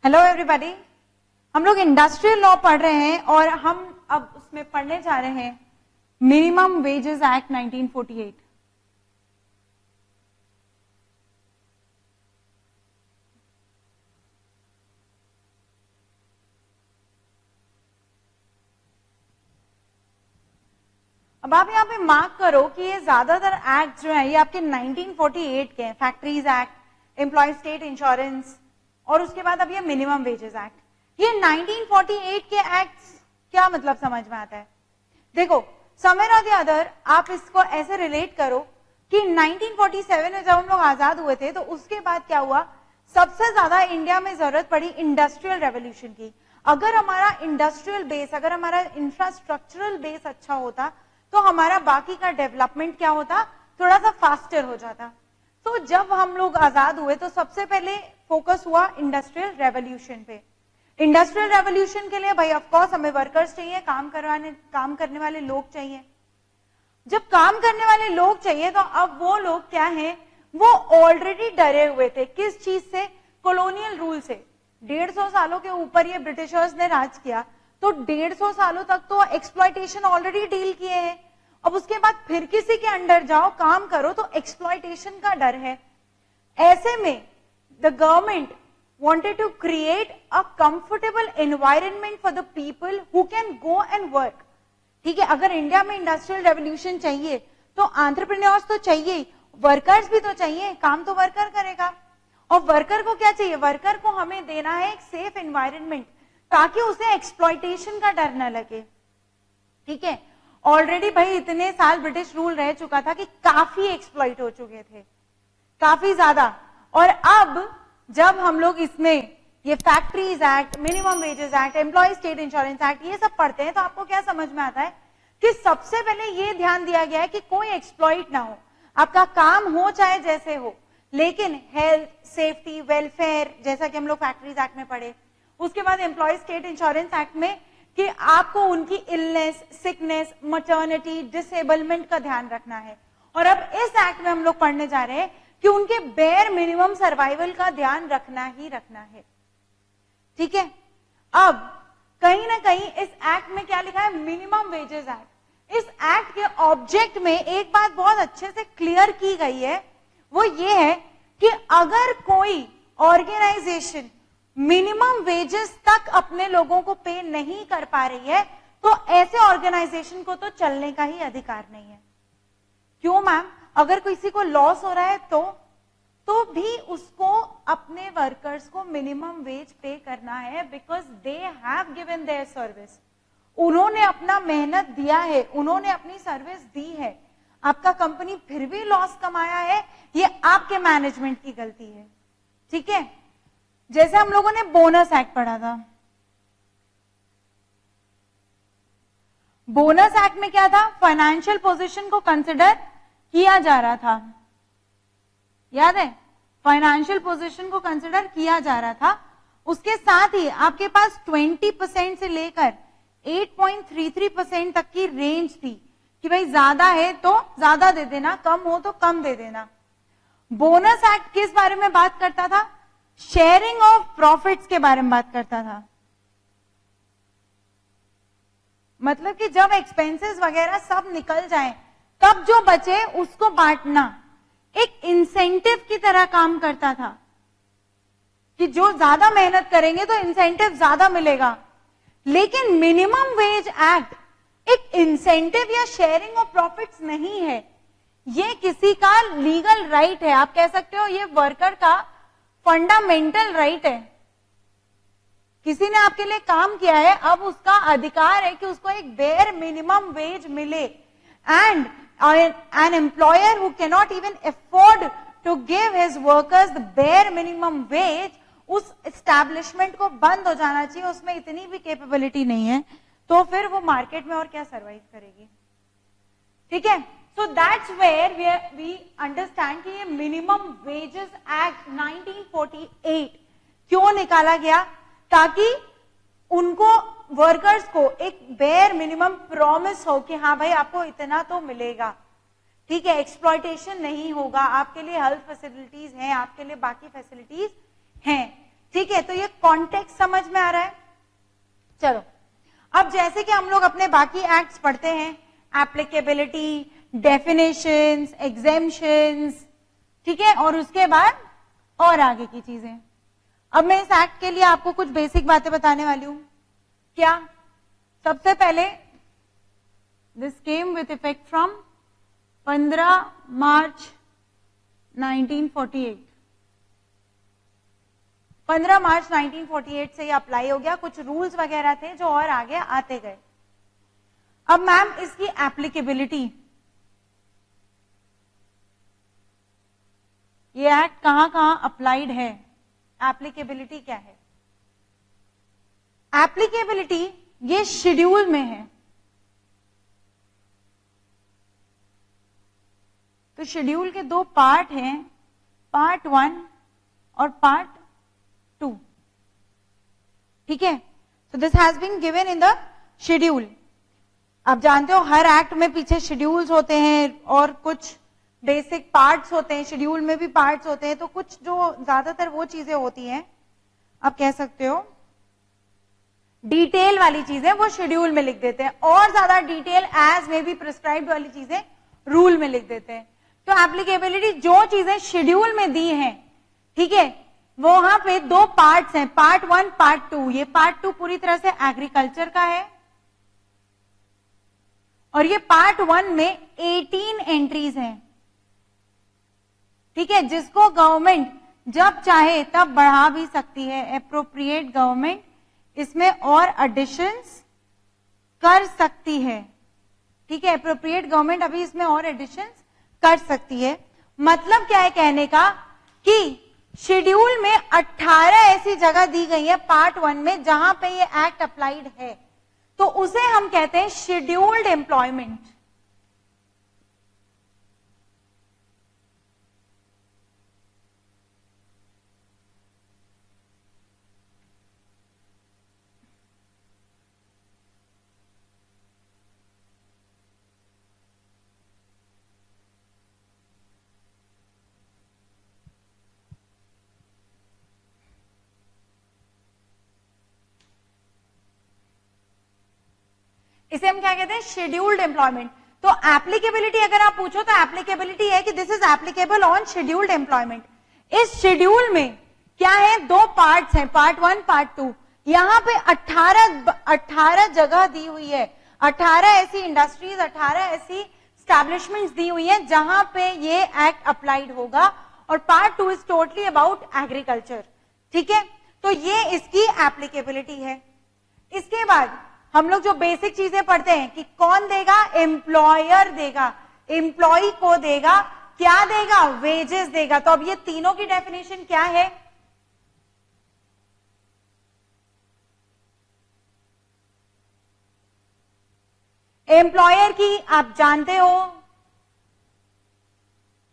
Hello everybody, हम लोग industrial law पढ़ रहे हैं और हम अब उसमें पढ़ने जा रहे हैं मिनिमम वेजेस एक्ट 1948। अब आप यहाँ पे मार्क करो कि ये ज्यादातर एक्ट जो है ये आपके 1948 के हैं। Factories act, employ state insurance और उसके बाद अब ये मिनिमम वेजेस एक्ट। ये 1948 के एक्ट्स क्या मतलब समझ में आता है? देखो, समवेयर और द अदर आप इसको ऐसे रिलेट करो कि 1947 में जब हम लोग आजाद हुए थे तो उसके बाद क्या हुआ, सबसे ज्यादा इंडिया में जरूरत पड़ी इंडस्ट्रियल रेवोल्यूशन की। अगर हमारा इंडस्ट्रियल बेस, अगर हमारा इंफ्रास्ट्रक्चरल बेस अच्छा होता तो हमारा बाकी का डेवलपमेंट क्या होता, थोड़ा सा फास्टर हो जाता। तो जब हम लोग आजाद हुए तो सबसे पहले फोकस हुआ इंडस्ट्रियल रेवोल्यूशन पे। इंडस्ट्रियल रेवोल्यूशन के लिए भाई ऑफ कोर्स हमें वर्कर्स चाहिए, काम करने वाले लोग चाहिए। जब काम करने वाले लोग चाहिए तो अब वो लोग क्या हैं, वो ऑलरेडी डरे हुए थे। किस चीज से? कॉलोनियल रूल से। 150 सालों के ऊपर ये ब्रिटिशर्स ने राज किया, तो 150 सालों तक तो एक्सप्लॉयटेशन ऑलरेडी डील किए हैं। अब उसके बाद फिर किसी के अंडर जाओ, काम करो, तो एक्सप्लॉयटेशन का डर है। ऐसे में the government wanted to create a comfortable environment for the people who can go and work। ठीक है, अगर इंडिया में इंडस्ट्रियल रेवोल्यूशन चाहिए तो एंटरप्रेन्योर्स तो चाहिए, वर्कर्स भी तो चाहिए, काम तो वर्कर करेगा। और वर्कर को क्या चाहिए? वर्कर को हमें देना है एक सेफ एनवायरनमेंट ताकि उसे एक्सप्लॉयटेशन का डर न लगे। ठीक है, ऑलरेडी भाई इतने साल ब्रिटिश रूल रह चुका था कि काफी एक्सप्लॉइट हो चुके थे, काफी ज्यादा। और अब जब हम लोग इसमें ये factories act, minimum wages act, employ state insurance act ये सब पढ़ते हैं तो आपको क्या समझ में आता है कि सबसे पहले ये ध्यान दिया गया है कि कोई एक्सप्लॉइट ना हो, आपका काम हो चाहे जैसे हो, लेकिन हेल्थ, सेफ्टी, वेलफेयर, जैसा कि हम लोग फैक्ट्रीज एक्ट में पढ़े। उसके बाद एम्प्लॉय स्टेट इंश्योरेंस एक्ट में कि आपको उनकी इलनेस, सिकनेस, मटर्निटी, डिसेबलमेंट का ध्यान रखना है। और अब इस एक्ट में हम लोग पढ़ने जा रहे हैं कि उनके बेयर मिनिमम सर्वाइवल का ध्यान रखना ही रखना है। ठीक है, अब कहीं ना कहीं इस एक्ट में क्या लिखा है? Minimum wages act. इस एक्ट के ऑब्जेक्ट में एक बात बहुत अच्छे से क्लियर की गई है, वो ये है कि अगर कोई ऑर्गेनाइजेशन मिनिमम वेजेस तक अपने लोगों को पे नहीं कर पा रही है तो ऐसे ऑर्गेनाइजेशन को तो चलने का ही अधिकार नहीं है। क्यों मैम? अगर किसी को लॉस हो रहा है तो भी उसको अपने वर्कर्स को मिनिमम वेज पे करना है, because they have given their service. उन्होंने अपना मेहनत दिया है, उन्होंने अपनी सर्विस दी है। आपका कंपनी फिर भी लॉस कमाया है, ये आपके मैनेजमेंट की गलती है। ठीक है, जैसे हम लोगों ने बोनस एक्ट पढ़ा था। बोनस एक्ट में क्या था? फाइनेंशियल पोजीशन को कंसिडर किया जा रहा था, याद है? फाइनेंशियल पोजीशन को कंसिडर किया जा रहा था। उसके साथ ही आपके पास 20% से लेकर 8.33% तक की रेंज थी कि भाई ज्यादा है तो ज्यादा दे देना, कम हो तो कम दे देना। बोनस एक्ट किस बारे में बात करता था? शेयरिंग ऑफ प्रॉफिट्स के बारे में बात करता था। मतलब कि जब एक्सपेंसेस वगैरह सब निकल जाए तब जो बचे उसको बांटना एक इंसेंटिव की तरह काम करता था कि जो ज्यादा मेहनत करेंगे तो इंसेंटिव ज्यादा मिलेगा। लेकिन मिनिमम वेज एक्ट एक इंसेंटिव या शेयरिंग ऑफ प्रॉफिट्स नहीं है, ये किसी का लीगल राइट है। आप कह सकते हो ये वर्कर का फंडामेंटल राइट है। किसी ने आपके लिए काम किया है, अब उसका अधिकार है कि उसको एक बेयर मिनिमम वेज मिले। And an employer who cannot even afford to give his workers the bare minimum wage, उस एस्टैब्लिशमेंट को बंद हो जाना चाहिए। उसमें इतनी भी कैपेबिलिटी नहीं है तो फिर वो मार्केट में और क्या सरवाइव करेगी। ठीक है, so that's where we understand कि ये मिनिमम वेजेस एक्ट 1948 क्यों निकाला गया, ताकि उनको वर्कर्स को एक बेयर मिनिमम प्रॉमिस हो कि हाँ भाई आपको इतना तो मिलेगा। ठीक है, एक्सप्लॉयटेशन नहीं होगा, आपके लिए हेल्थ फैसिलिटीज हैं, आपके लिए बाकी फैसिलिटीज हैं। ठीक ठीक है, तो ये कॉन्टेक्स्ट समझ में आ रहा है। चलो अब जैसे कि हम लोग अपने बाकी एक्ट्स पढ़ते हैं, एप्लीकेबिलिटी, डेफिनेशंस, एग्जेम्पशंस, ठीक है, और उसके बाद और आगे की चीजें। अब मैं इस एक्ट के लिए आपको कुछ बेसिक बातें बताने वाली हूं। क्या? सबसे पहले this came with effect from 15 मार्च 1948। 15 मार्च 1948 से ये अप्लाई हो गया। कुछ रूल्स वगैरह थे जो और आगे आते गए। अब मैम इसकी एप्लीकेबिलिटी, ये एक्ट कहां कहां अप्लाइड है, एप्लीकेबिलिटी क्या है? एप्लीकेबिलिटी ये शेड्यूल में है। तो शेड्यूल के दो पार्ट हैं, पार्ट 1 और पार्ट 2, ठीक है। So this has been given in the schedule. आप जानते हो हर एक्ट में पीछे शेड्यूल्स होते हैं और कुछ बेसिक पार्ट्स होते हैं, शेड्यूल में भी पार्ट्स होते हैं। तो कुछ जो ज्यादातर वो चीजें होती हैं, आप कह सकते हो डिटेल वाली चीजें, वो शेड्यूल में लिख देते हैं, और ज्यादा डिटेल एज में भी प्रिस्क्राइब्ड वाली चीजें रूल में लिख देते हैं। तो एप्लीकेबिलिटी जो चीजें शेड्यूल में दी हैं, ठीक है, वहां पे दो पार्ट्स हैं, पार्ट 1 पार्ट 2। ये पार्ट 2 पूरी तरह से एग्रीकल्चर का है और ये पार्ट 1 में 18 एंट्रीज हैं, ठीक है, जिसको गवर्नमेंट जब चाहे तब बढ़ा भी सकती है। एप्रोप्रिएट गवर्नमेंट इसमें और एडिशंस कर सकती है, ठीक है। एप्रोप्रिएट गवर्नमेंट अभी इसमें और एडिशंस कर सकती है। मतलब क्या है कहने का कि शेड्यूल में 18 ऐसी जगह दी गई है पार्ट 1 में जहां पे ये एक्ट अप्लाइड है, तो उसे हम कहते हैं शेड्यूल्ड एम्प्लॉयमेंट। इसे हम क्या कहते हैं? Scheduled employment. तो एप्लीकेबिलिटी अगर आप पूछो तो एप्लीकेबिलिटी है कि this is applicable on scheduled employment. इस शेड्यूल में क्या है? दो पार्ट्स हैं, पार्ट 1 पार्ट 2। यहां पे 18 जगह दी हुई है, 18 ऐसी इंडस्ट्रीज, 18 ऐसी स्टैब्लिशमेंट्स दी हुई है जहां पे ये एक्ट अप्लाइड होगा। और part 2 is totally about agriculture, ठीक है। तो ये इसकी एप्लीकेबिलिटी है। इसके बाद हम लोग जो बेसिक चीजें पढ़ते हैं कि कौन देगा? एम्प्लॉयर देगा, एम्प्लॉय को देगा, क्या देगा? वेजेस देगा। तो अब ये तीनों की डेफिनेशन क्या है? एम्प्लॉयर की आप जानते हो,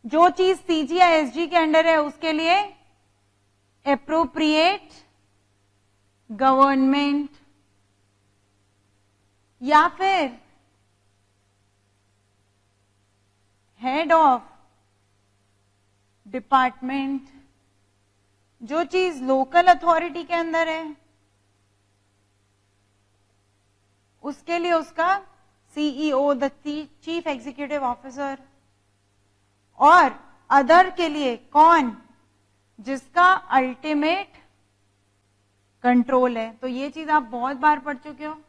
जो चीज सीजी या एसजी के अंडर है उसके लिए एप्रोप्रिएट गवर्नमेंट या फिर हेड ऑफ डिपार्टमेंट। जो चीज लोकल अथॉरिटी के अंदर है उसके लिए उसका CEO, the chief executive officer. और अदर के लिए कौन? जिसका अल्टीमेट कंट्रोल है। तो ये चीज आप बहुत बार पढ़ चुके हो।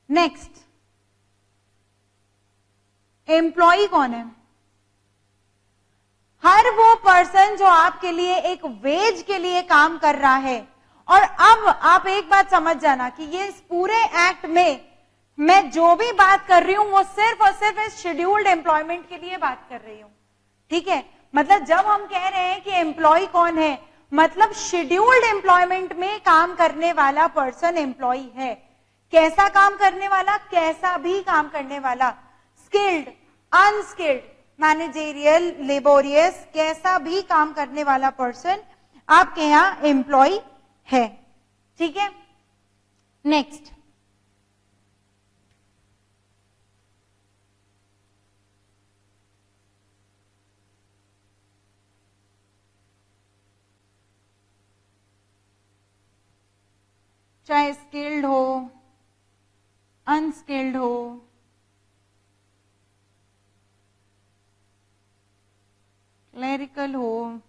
नेक्स्ट, एम्प्लॉय कौन है? हर वो पर्सन जो आपके लिए एक वेज के लिए काम कर रहा है। और अब आप एक बात समझ जाना कि ये इस पूरे एक्ट में मैं जो भी बात कर रही हूं वो सिर्फ और सिर्फ इस शेड्यूल्ड एम्प्लॉयमेंट के लिए बात कर रही हूं, ठीक है। मतलब जब हम कह रहे हैं कि एम्प्लॉय कौन है, मतलब शेड्यूल्ड एम्प्लॉयमेंट में काम करने वाला पर्सन एम्प्लॉय है। कैसा काम करने वाला? कैसा भी काम करने वाला, स्किल्ड, अनस्किल्ड, मैनेजेरियल, लेबोरियस, कैसा भी काम करने वाला पर्सन आपके यहां एम्प्लॉय है, ठीक है। नेक्स्ट, चाहे स्किल्ड हो, अनस्किल्ड हो, क्लेरिकल हो,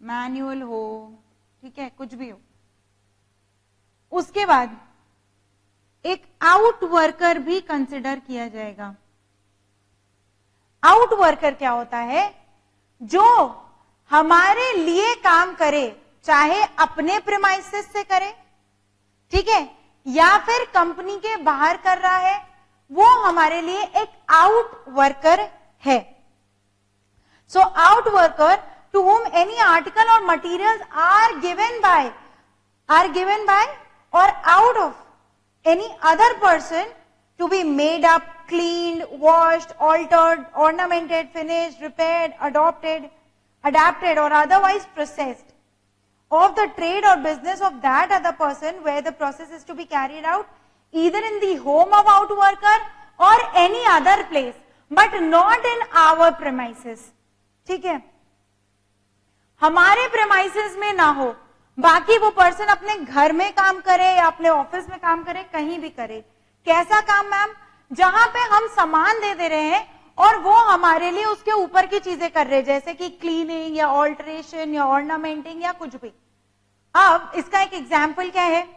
मैनुअल हो, ठीक है, कुछ भी हो। उसके बाद एक आउट वर्कर भी कंसिडर किया जाएगा। आउट वर्कर क्या होता है? जो हमारे लिए काम करे, चाहे अपने प्रेमाइसेस से करे, ठीक है, या फिर कंपनी के बाहर कर रहा है, वो हमारे लिए एक आउट वर्कर है। So out worker to whom any article or materials are given by or out of any other person to be made up, cleaned, washed, altered, ornamented, finished, repaired, adapted or otherwise processed of the trade or business of that other person, where the process is to be carried out either in the home of out worker or any other place, but not in our premises. ठीक है, हमारे premises में ना हो, बाकी वो person अपने घर में काम करे या अपने ऑफिस में काम करे, कहीं भी करे। कैसा काम मैम? जहां पे हम सामान दे रहे हैं और वो हमारे लिए उसके ऊपर की चीजें कर रहे हैं, जैसे कि क्लीनिंग या ऑल्टरेशन या ऑर्नामेंटिंग या कुछ भी। अब इसका एक एग्जाम्पल क्या है?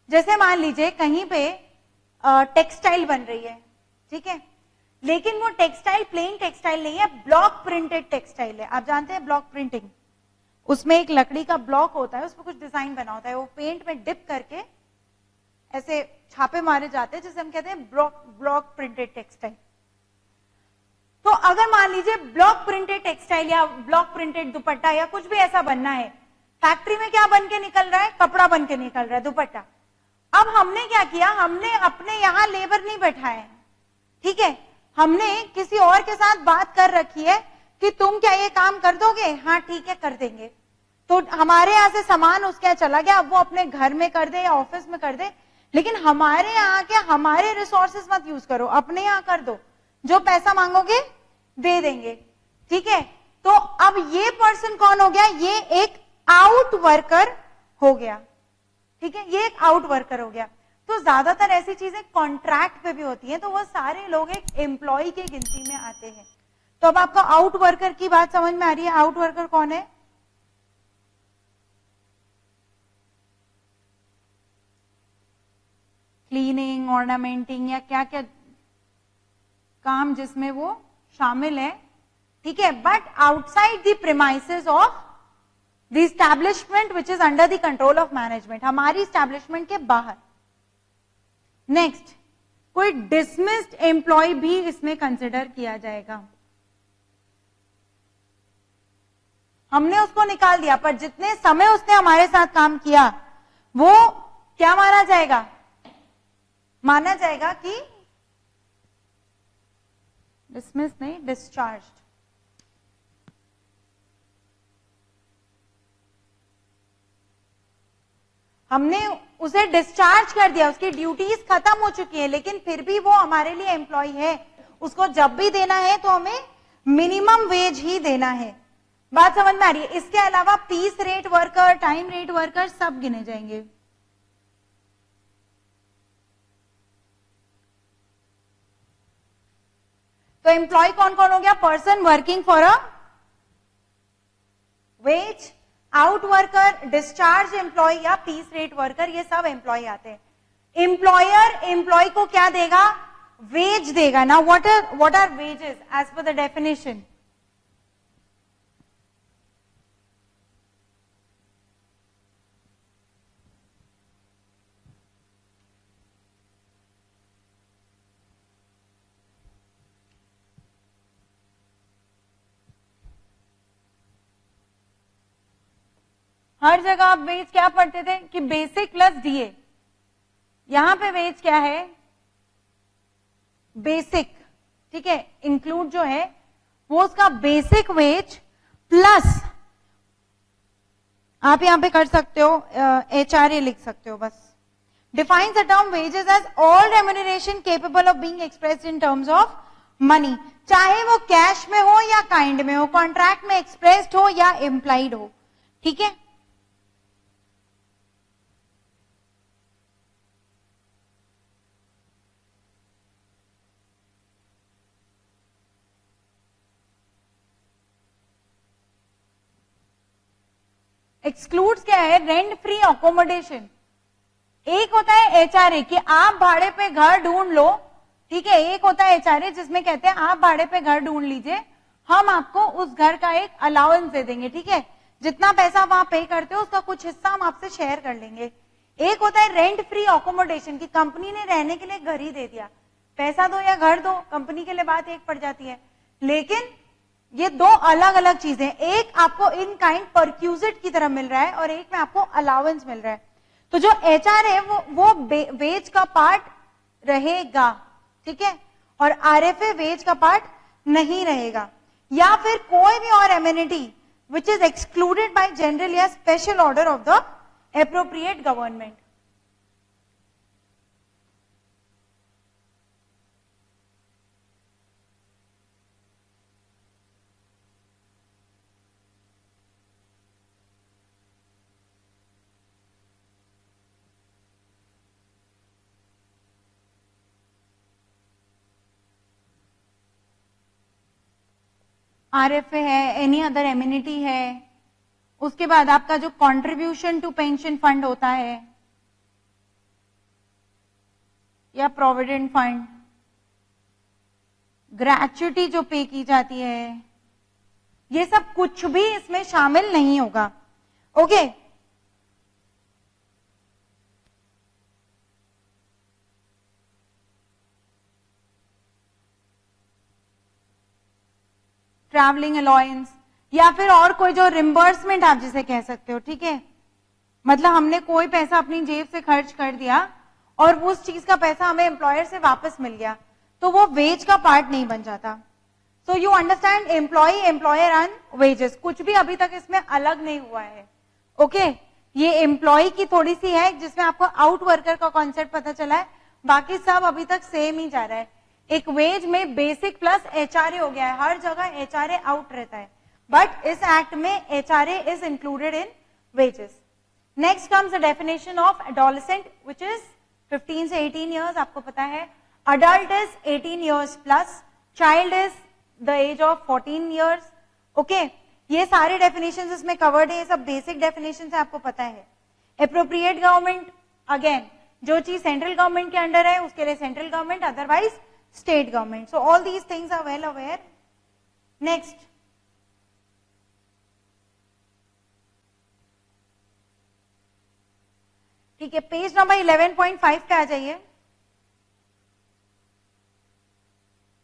जैसे मान लीजिए कहीं पे टेक्सटाइल बन रही है, ठीक है, लेकिन वो टेक्सटाइल प्लेन टेक्सटाइल नहीं है, ब्लॉक प्रिंटेड टेक्सटाइल है। आप जानते हैं ब्लॉक प्रिंटिंग? उसमें एक लकड़ी का ब्लॉक होता है, उसमें कुछ डिजाइन बना होता है, वो पेंट में डिप करके ऐसे छापे मारे जाते हैं, जिसे हम कहते हैं ब्लॉक प्रिंटेड टेक्सटाइल। तो अगर मान लीजिए ब्लॉक प्रिंटेड टेक्सटाइल या ब्लॉक प्रिंटेड दुपट्टा या कुछ भी ऐसा बनना है, फैक्ट्री में क्या बन के निकल रहा है? कपड़ा बन के निकल रहा है, दुपट्टा। अब हमने क्या किया? हमने अपने यहां लेबर नहीं बैठाए, ठीक है, हमने किसी और के साथ बात कर रखी है कि तुम क्या ये काम कर दोगे? हाँ ठीक है, कर देंगे। तो हमारे यहां से सामान उसके यहाँ चला गया, अब वो अपने घर में कर दे या ऑफिस में कर दे, लेकिन हमारे यहाँ के हमारे रिसोर्सेस मत यूज करो, अपने यहाँ कर दो, जो पैसा मांगोगे दे देंगे, ठीक है। तो अब ये पर्सन कौन हो गया? ये एक आउट वर्कर हो गया, ठीक है, ये एक आउट वर्कर हो गया। तो ज्यादातर ऐसी चीजें कॉन्ट्रैक्ट पे भी होती हैं, तो वो सारे लोग एक एम्प्लॉय की गिनती में आते हैं। तो अब आपको आउट वर्कर की बात समझ में आ रही है? आउट वर्कर कौन है? क्लीनिंग, ऑर्नामेंटिंग या क्या क्या काम जिसमें वो शामिल है, ठीक है, but outside the premises of the establishment which is under the control of management, हमारी एस्टैब्लिशमेंट के बाहर। नेक्स्ट, कोई डिसमिस्ड एम्प्लॉय भी इसमें कंसिडर किया जाएगा। हमने उसको निकाल दिया, पर जितने समय उसने हमारे साथ काम किया वो क्या माना जाएगा? माना जाएगा कि डिसमिस नहीं, डिस्चार्ज्ड। हमने उसे डिस्चार्ज कर दिया, उसकी ड्यूटीज खत्म हो चुकी है, लेकिन फिर भी वो हमारे लिए एम्प्लॉय है। उसको जब भी देना है तो हमें मिनिमम वेज ही देना है। बात समझ में आ रही है? इसके अलावा piece rate worker, time rate worker सब गिने जाएंगे। तो एम्प्लॉय कौन कौन हो गया? Person working for a wage, out worker, discharge employ या पीस रेट वर्कर, ये सब एम्प्लॉय आते हैं। एम्प्लॉयर एम्प्लॉय को क्या देगा? वेज देगा ना। What are wages as per the definition? हर जगह आप वेज क्या पढ़ते थे कि बेसिक प्लस डीए। यहां पे वेज क्या है? बेसिक, ठीक है, इंक्लूड जो है वो उसका बेसिक वेज प्लस, आप यहां पे कर सकते हो एचआरए लिख सकते हो बस। Defines the term wages as all remuneration capable of being expressed in terms of money, चाहे वो कैश में हो या काइंड में हो, कॉन्ट्रैक्ट में एक्सप्रेस्ड हो या इम्प्लाइड हो, ठीक है। एक्सक्लूड्स क्या है? Rent free accommodation. एक होता है एचआरए कि आप भाड़े पे घर ढूंढ लो, ठीक है। एक होता है एचआरए जिसमें कहते हैं आप भाड़े पे घर ढूंढ लीजिए, हम आपको उस घर का एक अलाउंस दे देंगे, ठीक है। जितना पैसा आप वहां पे करते हो उसका कुछ हिस्सा हम आपसे शेयर कर लेंगे। एक होता है रेंट फ्री अकोमोडेशन की कंपनी ने रहने के लिए घर ही दे दिया, पैसा दो या घर दो, कंपनी के लिए बात एक पड़ जाती है। लेकिन ये दो अलग अलग चीजें, एक आपको इन काइंड परक्यूजिट की तरह मिल रहा है और एक में आपको अलाउंस मिल रहा है। तो जो एचआर है वो वेज का पार्ट रहेगा, ठीक है, और आरएफए वेज का पार्ट नहीं रहेगा। या फिर कोई भी और amenity which is excluded by general या special order of the appropriate government. RFA है, एनी अदर एमिनिटी है, उसके बाद आपका जो कंट्रीब्यूशन टू पेंशन फंड होता है या प्रोविडेंट फंड, ग्रेच्युटी जो पे की जाती है, ये सब कुछ भी इसमें शामिल नहीं होगा। ओके, ट्रैवलिंग अलाउंस या फिर और कोई जो रिम्बर्समेंट आप जिसे कह सकते हो, ठीक है। मतलब हमने कोई पैसा अपनी जेब से खर्च कर दिया और उस चीज का पैसा हमें एम्प्लॉयर से वापस मिल गया, तो वो वेज का पार्ट नहीं बन जाता। So you understand, employ employer and wages कुछ भी अभी तक इसमें अलग नहीं हुआ है। ओके, ये एम्प्लॉय की थोड़ी सी है जिसमें आपको आउट वर्कर का कॉन्सेप्ट पता चला है, बाकी सब अभी तक सेम ही जा रहा है। एक वेज में बेसिक प्लस एचआरए हो गया है, हर जगह एचआरए आउट रहता है, बट इस एक्ट में HRA is included in wages. Next comes the definition of adolescent which is 15 से 18 इयर्स, आपको पता है। Adult is 18 years plus, child is the age of 14 years. Okay, ये सारे डेफिनेशंस इसमें कवर्ड है, ये सब बेसिक डेफिनेशंस है, आपको पता है। एप्रोप्रिएट गवर्नमेंट, अगेन जो चीज सेंट्रल गवर्नमेंट के अंडर है उसके लिए central government, otherwise state government. So all these things are well aware. Next, ठीक है, पेज नंबर 11.5 पे आ जाइए।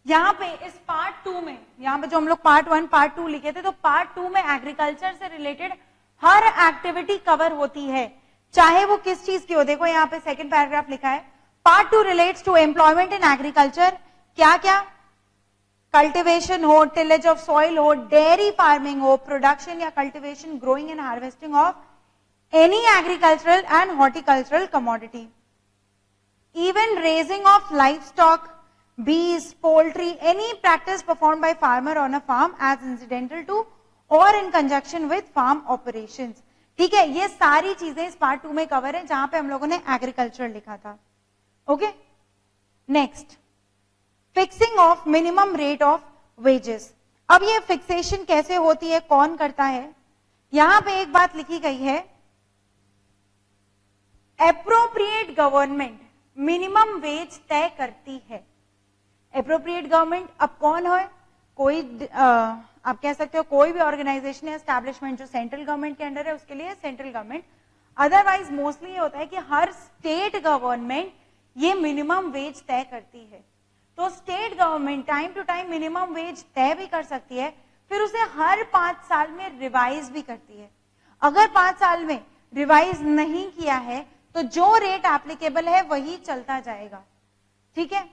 यहां पे इस पार्ट 2 में, यहां पे जो हम लोग पार्ट 1 पार्ट 2 लिखे थे, तो पार्ट 2 में एग्रीकल्चर से रिलेटेड हर एक्टिविटी कवर होती है, चाहे वो किस चीज की हो। देखो यहाँ पे सेकंड पैराग्राफ लिखा है, part 2 relates to employment in agriculture. क्या क्या? कल्टिवेशन हो, टिलेज ऑफ सॉइल हो, डेयरी फार्मिंग हो, प्रोडक्शन या cultivation, growing and harvesting of any agricultural and horticultural commodity, even raising of livestock, bees, poultry, any practice performed by farmer on a farm as incidental to or in conjunction with farm operations. ठीक है, ये सारी चीजें इस part 2 में cover है जहां पे हम लोगों ने एग्रीकल्चर लिखा था। Okay, next, fixing of minimum rate of wages. अब ये फिक्सेशन कैसे होती है, कौन करता है? यहां पे एक बात लिखी गई है, एप्रोप्रिएट गवर्नमेंट मिनिमम वेज तय करती है। एप्रोप्रिएट गवर्नमेंट अब कौन है? कोई आप कह सकते हो कोई भी ऑर्गेनाइजेशन या एस्टैब्लिशमेंट जो सेंट्रल गवर्नमेंट के अंडर है उसके लिए सेंट्रल गवर्नमेंट, अदरवाइज मोस्टली ये होता है कि हर स्टेट गवर्नमेंट ये मिनिमम वेज तय करती है। तो state government time to time minimum wage तय भी कर सकती है, फिर उसे हर 5 साल में रिवाइज भी करती है। अगर 5 साल में रिवाइज नहीं किया है तो जो रेट एप्लीकेबल है वही चलता जाएगा, ठीक है।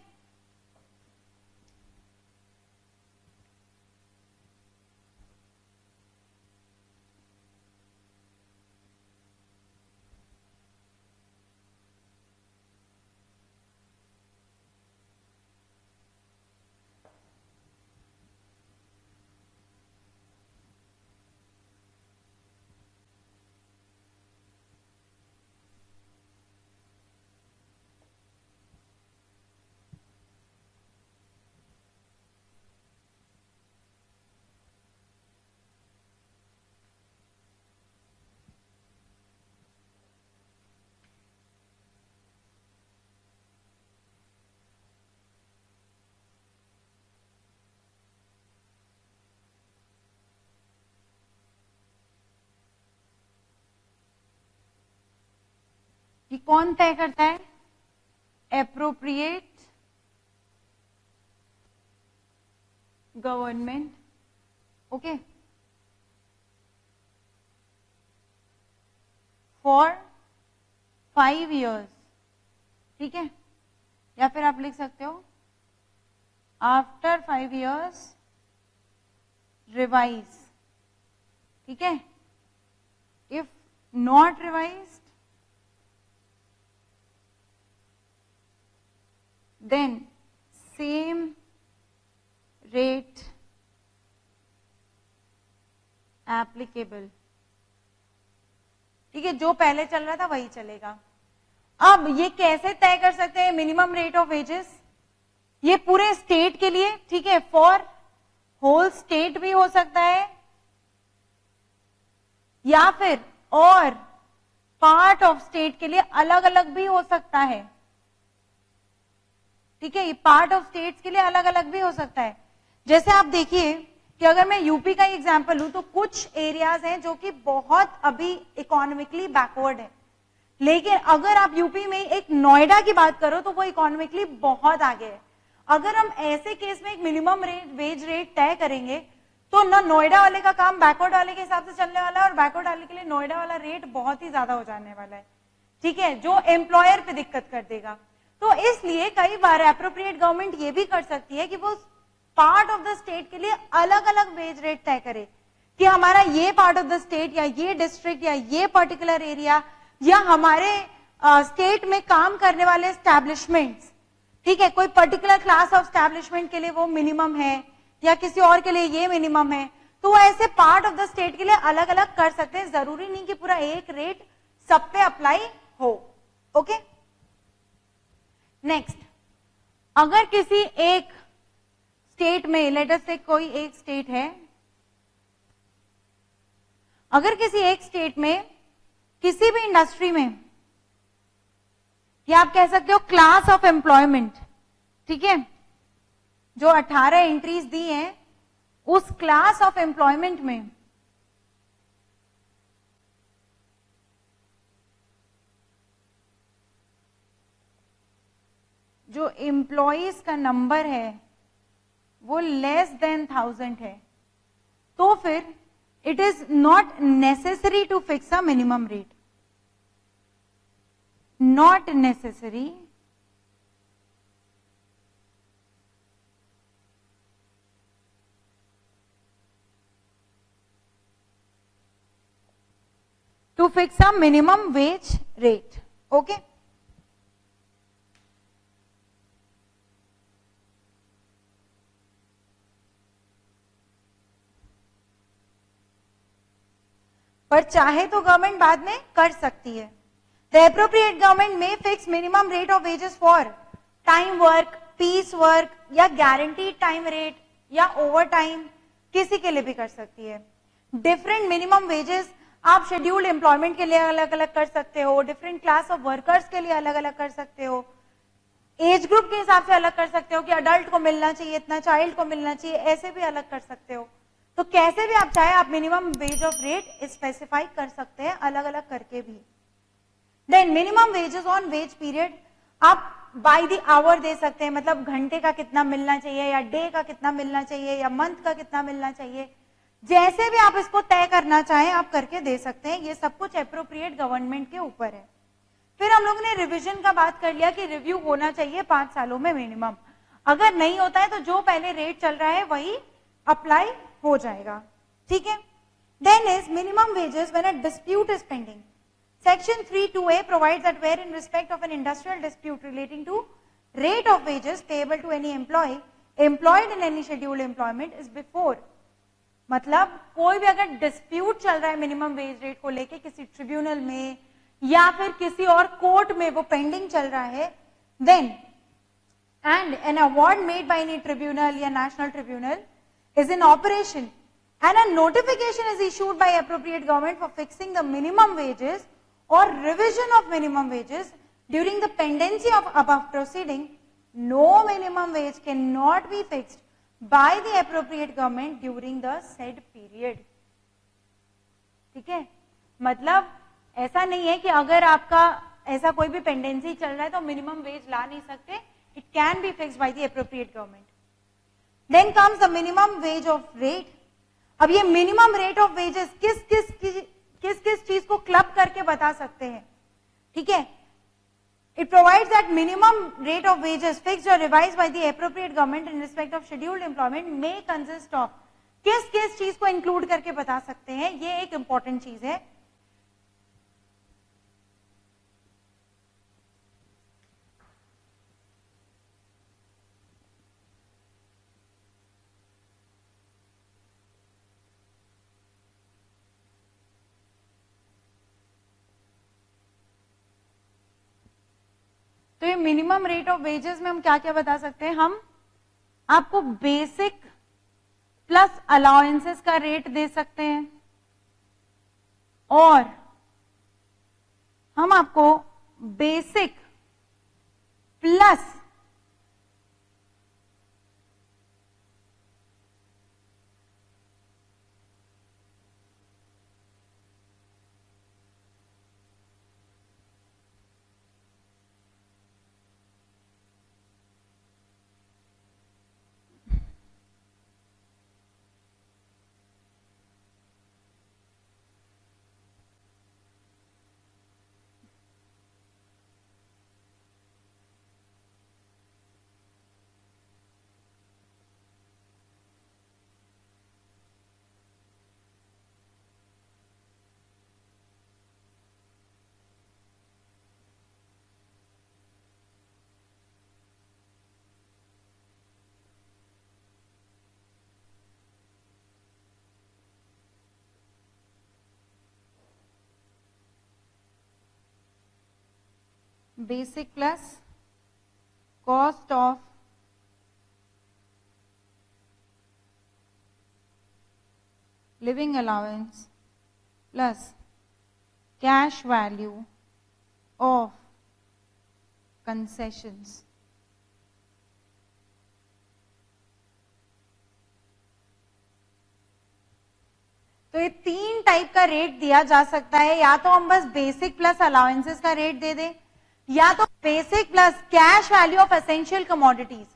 कि कौन तय करता है? Appropriate government, okay, for 5 years, ठीक है, या फिर आप लिख सकते हो आफ्टर 5 years रिवाइज, ठीक है, if not revised then same rate applicable, ठीक है, जो पहले चल रहा था वही चलेगा। अब ये कैसे तय कर सकते हैं मिनिमम रेट ऑफ वेजेस? ये पूरे स्टेट के लिए, ठीक है, फॉर होल स्टेट भी हो सकता है, या फिर और पार्ट ऑफ स्टेट के लिए अलग अलग भी हो सकता है, ठीक है, ये पार्ट ऑफ स्टेट्स के लिए अलग अलग भी हो सकता है। जैसे आप देखिए कि अगर मैं यूपी का एग्जांपल लूं तो कुछ एरियाज हैं जो कि बहुत अभी इकोनॉमिकली बैकवर्ड है, लेकिन अगर आप यूपी में एक नोएडा की बात करो तो वो इकोनॉमिकली बहुत आगे है। अगर हम ऐसे केस में एक मिनिमम वेज रेट तय करेंगे तो ना नोएडा वाले का काम बैकवर्ड वाले के हिसाब से चलने वाला है, और बैकवर्ड वाले के लिए नोएडा वाला रेट बहुत ही ज्यादा हो जाने वाला है, ठीक है, जो एम्प्लॉयर पे दिक्कत कर देगा। तो इसलिए कई बार एप्रोप्रिएट गवर्नमेंट ये भी कर सकती है कि वो पार्ट ऑफ द स्टेट के लिए अलग अलग वेज रेट तय करे कि हमारा ये पार्ट ऑफ द स्टेट या ये डिस्ट्रिक्ट या ये पर्टिकुलर एरिया या हमारे स्टेट में काम करने वाले एस्टैब्लिशमेंट्स, ठीक है, कोई पर्टिकुलर क्लास ऑफ एस्टैब्लिशमेंट के लिए वो मिनिमम है या किसी और के लिए ये मिनिमम है, तो वो ऐसे पार्ट ऑफ द स्टेट के लिए अलग अलग कर सकते हैं। जरूरी नहीं कि पूरा एक रेट सब पे अप्लाई हो, ओके। नेक्स्ट, अगर किसी एक स्टेट में, लेट अस से कोई एक स्टेट है, अगर किसी एक स्टेट में किसी भी इंडस्ट्री में, या आप कह सकते हो क्लास ऑफ एम्प्लॉयमेंट, ठीक है, जो 18 एंट्रीज दी हैं उस क्लास ऑफ एम्प्लॉयमेंट में जो एम्प्लॉयज का नंबर है वो लेस देन 1000 है, तो फिर it is not necessary to fix a minimum rate, not necessary to fix a minimum wage rate, okay। पर चाहे तो गवर्नमेंट बाद में कर सकती है। The appropriate government may fix minimum rate of wages for time work, piece work या guaranteed time rate या ओवर टाइम, किसी के लिए भी कर सकती है। डिफरेंट मिनिमम वेजेस आप शेड्यूल्ड एम्प्लॉयमेंट के लिए अलग अलग कर सकते हो, डिफरेंट क्लास ऑफ वर्कर्स के लिए अलग अलग कर सकते हो, एज ग्रुप के हिसाब से अलग कर सकते हो कि अडल्ट को मिलना चाहिए इतना, चाइल्ड को मिलना चाहिए, ऐसे भी अलग कर सकते हो। तो कैसे भी आप चाहे आप minimum wage of rate specify कर सकते हैं अलग अलग करके भी। Then minimum wages on wage period आप बाय द आवर दे सकते हैं, मतलब घंटे का कितना मिलना चाहिए या डे का कितना मिलना चाहिए या मंथ का कितना मिलना चाहिए, जैसे भी आप इसको तय करना चाहें आप करके दे सकते हैं। ये सब कुछ एप्रोप्रिएट गवर्नमेंट के ऊपर है। फिर हम लोगों ने रिवीजन का बात कर लिया कि रिव्यू होना चाहिए 5 सालों में मिनिमम, अगर नहीं होता है तो जो पहले रेट चल रहा है वही अप्लाई हो जाएगा, ठीक है। Then is minimum wages when a dispute is pending. Section 3(2)(a) provides that where in respect of an industrial dispute relating to rate of wages payable to any employee employed in any scheduled employment is before, मतलब कोई भी अगर dispute चल रहा है minimum wage rate को लेके किसी ट्रिब्यूनल में या फिर किसी और कोर्ट में वो पेंडिंग चल रहा है, then and an award made by any tribunal या national tribunal is in operation and a notification is issued by appropriate government for fixing the minimum wages or revision of minimum wages during the pendency of above proceeding, no minimum wage cannot be fixed by the appropriate government during the said period, ठीक है। मतलब ऐसा नहीं है कि अगर आपका ऐसा कोई भी पेंडेंसी चल रहा है तो मिनिमम वेज ला नहीं सकते, it can be fixed by the appropriate government. Then comes the minimum wage of rate. अब ये मिनिमम रेट ऑफ वेजेस किस किस चीज को क्लब करके बता सकते हैं, ठीक है। It provides that minimum rate of wages fixed or revised by the appropriate government in respect of scheduled employment may consist of, किस चीज को इंक्लूड करके बता सकते हैं, ये एक इंपॉर्टेंट चीज है। तो ये मिनिमम रेट ऑफ वेजेस में हम क्या क्या बता सकते हैं, हम आपको बेसिक प्लस अलाउंसेस का रेट दे सकते हैं, और हम आपको basic plus basic plus cost of living allowance plus cash value of concessions. तो ये तीन टाइप का रेट दिया जा सकता है, या तो हम बस बेसिक प्लस अलाउंसेस का रेट दे दें, या तो basic plus cash value of essential commodities.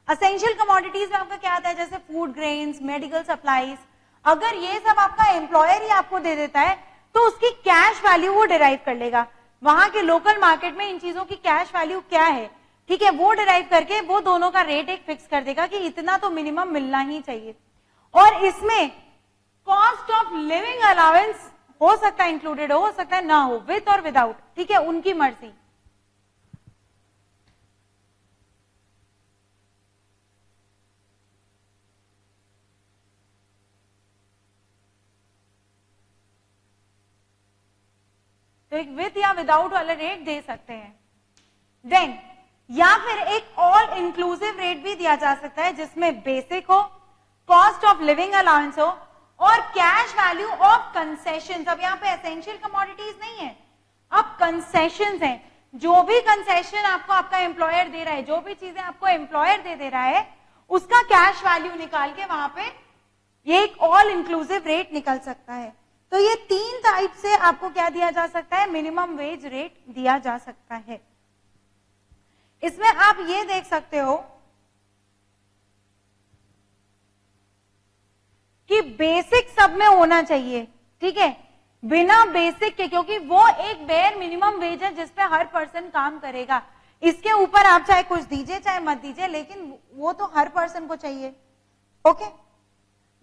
Essential commodities में आपका क्या आता है, जैसे फूड ग्रेन्स, मेडिकल सप्लाईज, अगर ये सब आपका एम्प्लॉयर ही आपको दे देता है तो उसकी कैश वैल्यू वो डिराइव कर लेगा, वहां के लोकल मार्केट में इन चीजों की कैश वैल्यू क्या है, ठीक है, वो डिराइव करके वो दोनों का रेट एक फिक्स कर देगा कि इतना तो मिनिमम मिलना ही चाहिए। और इसमें कॉस्ट ऑफ लिविंग अलाउंस हो सकता है इंक्लूडेड हो सकता है ना हो, विद और विदाउट, ठीक है, उनकी मर्जी। तो एक विथ या विदाउट वाला रेट दे सकते हैं। देन या फिर एक ऑल इंक्लूसिव रेट भी दिया जा सकता है जिसमें बेसिक हो, कॉस्ट ऑफ लिविंग अलाउंस हो और कैश वैल्यू ऑफ कंसेशंस। अब यहाँ पे एसेंशियल कमोडिटीज नहीं है, अब कंसेशंस हैं। जो भी कंसेशन आपको आपका एम्प्लॉयर दे रहा है, जो भी चीजें आपको एम्प्लॉयर दे रहा है, उसका कैश वैल्यू निकाल के वहां पे ये एक ऑल इंक्लूसिव रेट निकल सकता है। तो ये तीन टाइप से आपको क्या दिया जा सकता है, मिनिमम वेज रेट दिया जा सकता है। इसमें आप ये देख सकते हो कि बेसिक सब में होना चाहिए, ठीक है, बिना बेसिक के, क्योंकि वो एक बेयर मिनिमम वेज है जिसपे हर पर्सन काम करेगा। इसके ऊपर आप चाहे कुछ दीजिए चाहे मत दीजिए, लेकिन वो तो हर पर्सन को चाहिए। ओके,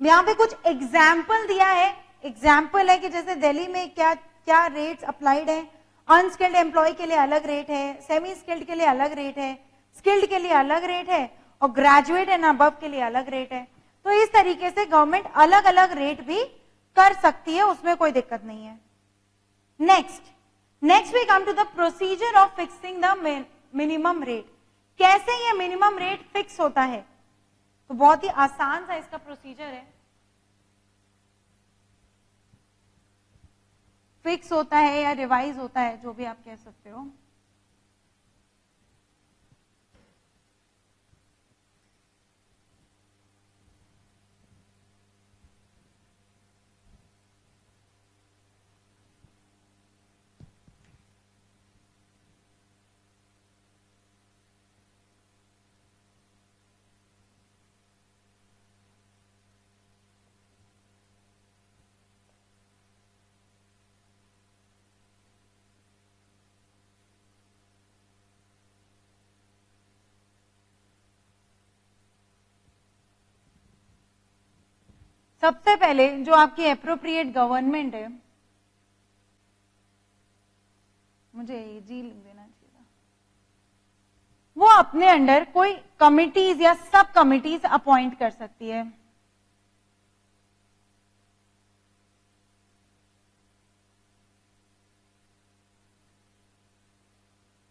यहां पे कुछ एग्जाम्पल दिया है। एग्जाम्पल है कि जैसे दिल्ली में क्या क्या रेट्स अप्लाइड है। अनस्किल्ड एम्प्लॉय के लिए अलग रेट है, सेमी स्किल्ड के लिए अलग रेट है, स्किल्ड के लिए अलग रेट है और ग्रेजुएट एंड अबव के लिए अलग रेट है। तो इस तरीके से गवर्नमेंट अलग अलग रेट भी कर सकती है, उसमें कोई दिक्कत नहीं है। Next we come to the procedure of fixing the minimum rate. कैसे ये मिनिमम रेट फिक्स होता है, तो बहुत ही आसान सा इसका प्रोसीजर है। फिक्स होता है या रिवाइज होता है, जो भी आप कह सकते हो। सबसे पहले जो आपकी एप्रोप्रिएट गवर्नमेंट है, मुझे जी लिख देना चाहिए, वो अपने अंडर कोई कमिटीज या सब कमिटीज अपॉइंट कर सकती है।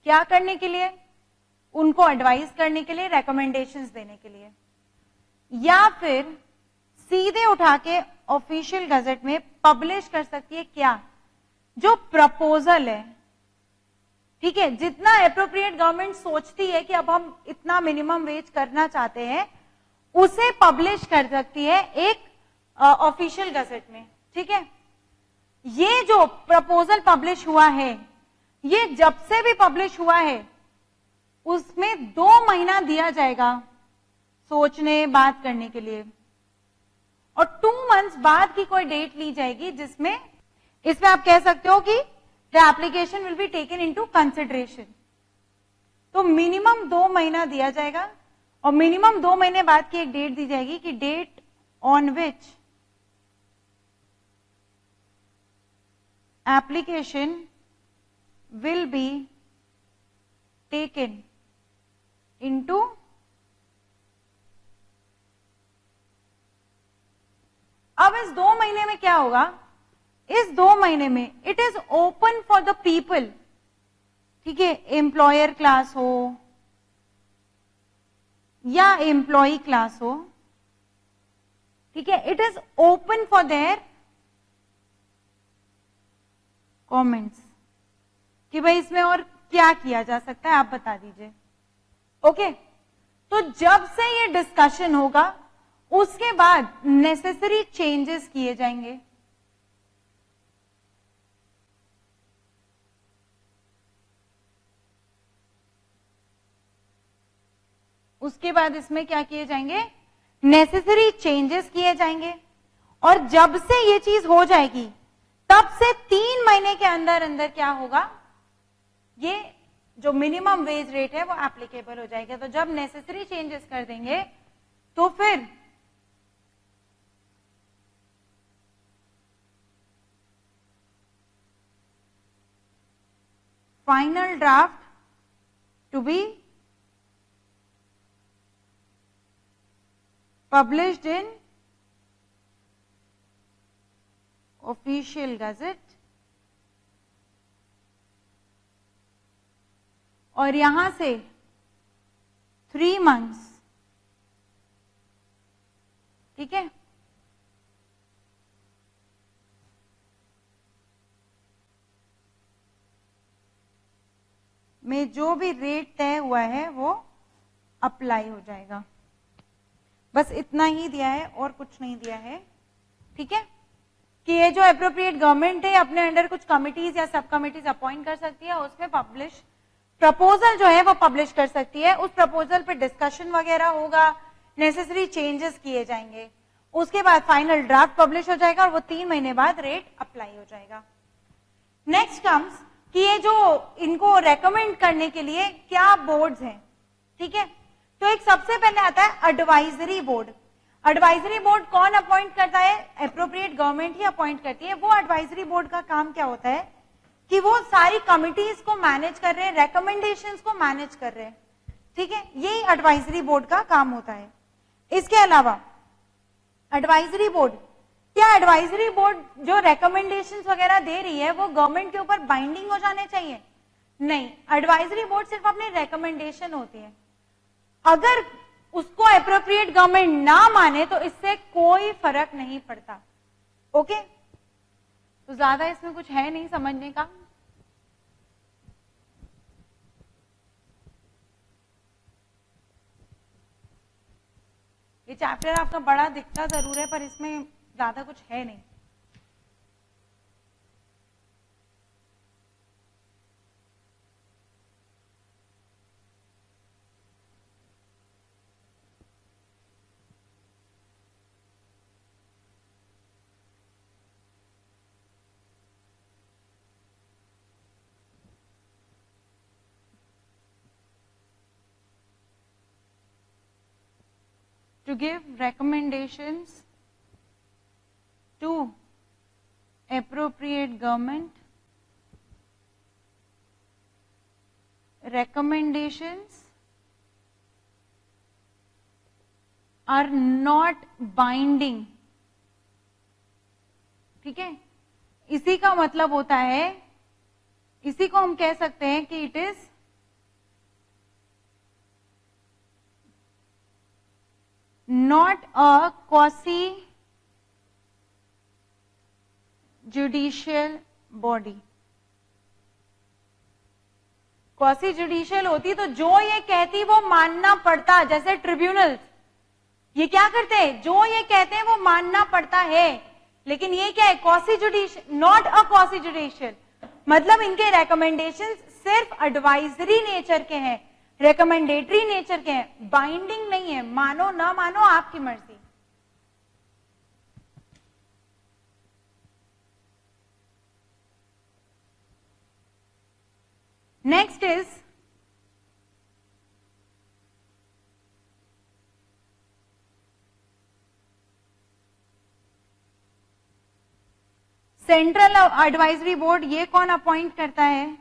क्या करने के लिए? उनको एडवाइस करने के लिए, रिकमेंडेशंस देने के लिए, या फिर सीधे उठा के ऑफिशियल गजट में पब्लिश कर सकती है। क्या? जो प्रपोजल है, ठीक है, जितना एप्रोप्रिएट गवर्नमेंट सोचती है कि अब हम इतना मिनिमम वेज करना चाहते हैं, उसे पब्लिश कर सकती है एक ऑफिशियल गजट में। ठीक है, ये जो प्रपोजल पब्लिश हुआ है, ये जब से भी पब्लिश हुआ है उसमें 2 महीना दिया जाएगा सोचने, बात करने के लिए, और 2 मंथ्स बाद की कोई डेट ली जाएगी जिसमें, इसमें आप कह सकते हो कि the application will be taken into consideration. तो मिनिमम 2 महीना दिया जाएगा और मिनिमम 2 महीने बाद की एक डेट दी जाएगी कि date on which application will be taken into अब इस 2 महीने में क्या होगा? इस 2 महीने में it is open for the people, ठीक है, एम्प्लॉयर क्लास हो या एम्प्लॉय क्लास हो, ठीक है, it is open for their comments कि भाई इसमें और क्या किया जा सकता है, आप बता दीजिए। ओके, तो जब से ये डिस्कशन होगा उसके बाद नेसेसरी चेंजेस किए जाएंगे। उसके बाद इसमें क्या किए जाएंगे? नेसेसरी चेंजेस किए जाएंगे, और जब से ये चीज हो जाएगी तब से 3 महीने के अंदर अंदर क्या होगा? ये जो मिनिमम वेज रेट है वो एप्लीकेबल हो जाएगा। तो जब नेसेसरी चेंजेस कर देंगे तो फिर final draft to be published in official gazette, और यहां से 3 मंथ्स, ठीक है, में जो भी रेट तय हुआ है वो अप्लाई हो जाएगा। बस इतना ही दिया है और कुछ नहीं दिया है। ठीक है, कि ये जो एप्रोप्रिएट गवर्नमेंट है अपने अंडर कुछ कमिटीज या सब कमिटीज अपॉइंट कर सकती है, उसमें पब्लिश प्रपोजल जो है वो पब्लिश कर सकती है। उस प्रपोजल पे डिस्कशन वगैरह होगा, नेसेसरी चेंजेस किए जाएंगे, उसके बाद फाइनल ड्राफ्ट पब्लिश हो जाएगा और वो 3 महीने बाद रेट अप्लाई हो जाएगा। नेक्स्ट कम्स कि ये जो इनको रेकमेंड करने के लिए क्या बोर्ड्स हैं, ठीक है, तो एक सबसे पहले आता है एडवाइजरी बोर्ड। एडवाइजरी बोर्ड कौन अपॉइंट करता है? एप्रोप्रिएट गवर्नमेंट ही अपॉइंट करती है। वो एडवाइजरी बोर्ड का काम क्या होता है कि वो सारी कमिटीज को मैनेज कर रहे हैं, रेकमेंडेशंस को मैनेज कर रहे हैं, ठीक है, यही एडवाइजरी बोर्ड का काम होता है। इसके अलावा एडवाइजरी बोर्ड, क्या एडवाइजरी बोर्ड जो रेकमेंडेशंस वगैरह दे रही है वो गवर्नमेंट के ऊपर बाइंडिंग हो जाने चाहिए? नहीं, एडवाइजरी बोर्ड सिर्फ अपनी रेकमेंडेशन होती है। अगर उसको एप्रोप्रिएट गवर्नमेंट ना माने तो इससे कोई फर्क नहीं पड़ता। ओके, तो ज्यादा इसमें कुछ है नहीं समझने का। ये चैप्टर आपका बड़ा दिखता जरूर है पर इसमें ज्यादा कुछ है नहीं। To give recommendations to appropriate government recommendations are not binding. ठीक है, इसी का मतलब होता है, इसी को हम कह सकते हैं कि it is not a quasi judicial body. Quasi judicial होती तो जो ये कहती वो मानना पड़ता, जैसे ट्रिब्यूनल ये क्या करते हैं, जो ये कहते हैं वो मानना पड़ता है. लेकिन ये क्या है, quasi judicial, not a quasi judicial, मतलब इनके रेकमेंडेशंस सिर्फ एडवाइजरी नेचर के हैं, रिकमेंडेटरी नेचर के हैं, बाइंडिंग नहीं है. मानो ना मानो आपकी मर्जी. Next is central advisory board. ये कौन अपॉइंट करता है,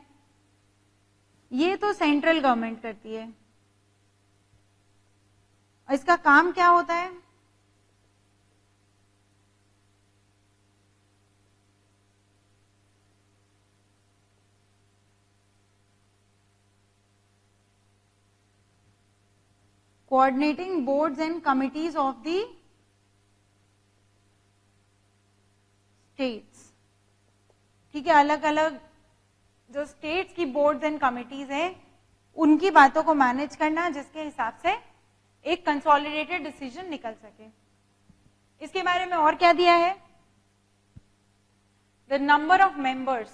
ये तो सेंट्रल गवर्नमेंट करती है. इसका काम क्या होता है, coordinating boards and committees of the states. ठीक है, अलग अलग जो स्टेट्स की बोर्ड्स एंड कमिटीज हैं उनकी बातों को मैनेज करना, जिसके हिसाब से एक कंसोलिडेटेड डिसीजन निकल सके. इसके बारे में और क्या दिया है, द नंबर ऑफ मेंबर्स.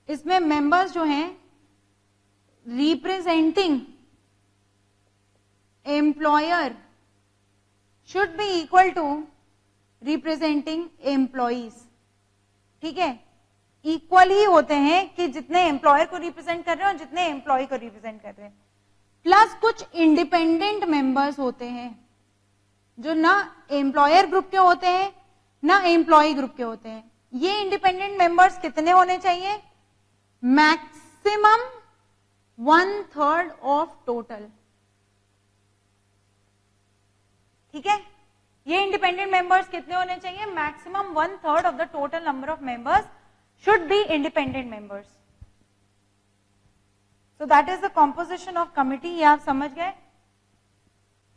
इसमें मेंबर्स जो हैं representing employer should be equal to representing employees. ठीक है, इक्वल ही होते हैं कि जितने एम्प्लॉयर को रिप्रेजेंट कर रहे हैं और जितने एम्प्लॉय को रिप्रेजेंट कर रहे हैं. प्लस कुछ इंडिपेंडेंट मेंबर्स होते हैं जो ना एम्प्लॉयर ग्रुप के होते हैं ना एम्प्लॉय ग्रुप के होते हैं. ये इंडिपेंडेंट मेंबर्स कितने होने चाहिए, मैक्सिमम 1/3 ऑफ टोटल. ठीक है, ये इंडिपेंडेंट मेंबर्स कितने होने चाहिए, maximum 1/3 of the total number of members should be independent members. So that is the composition of committee. ये आप समझ गए.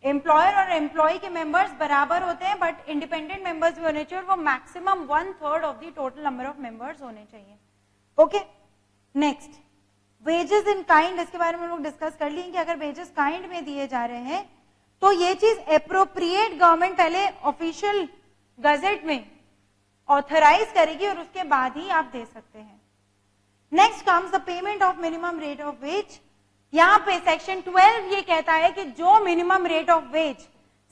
एम्प्लॉयर और एम्प्लॉय के मेंबर्स बराबर होते हैं, बट इंडिपेंडेंट मेंबर्स भी होने चाहिए और वो maximum 1/3 of the total number of members होने चाहिए. Okay, next wages in kind. इसके बारे में हम लोग डिस्कस कर लिए कि अगर वेजेस काइंड में दिए जा रहे हैं तो ये चीज एप्रोप्रिएट गवर्नमेंट पहले ऑफिशियल गजेट में ऑथराइज करेगी और उसके बाद ही आप दे सकते हैं. Next comes the payment of minimum rate of ways. यहां पे सेक्शन 12 ये कहता है कि जो minimum rate of ways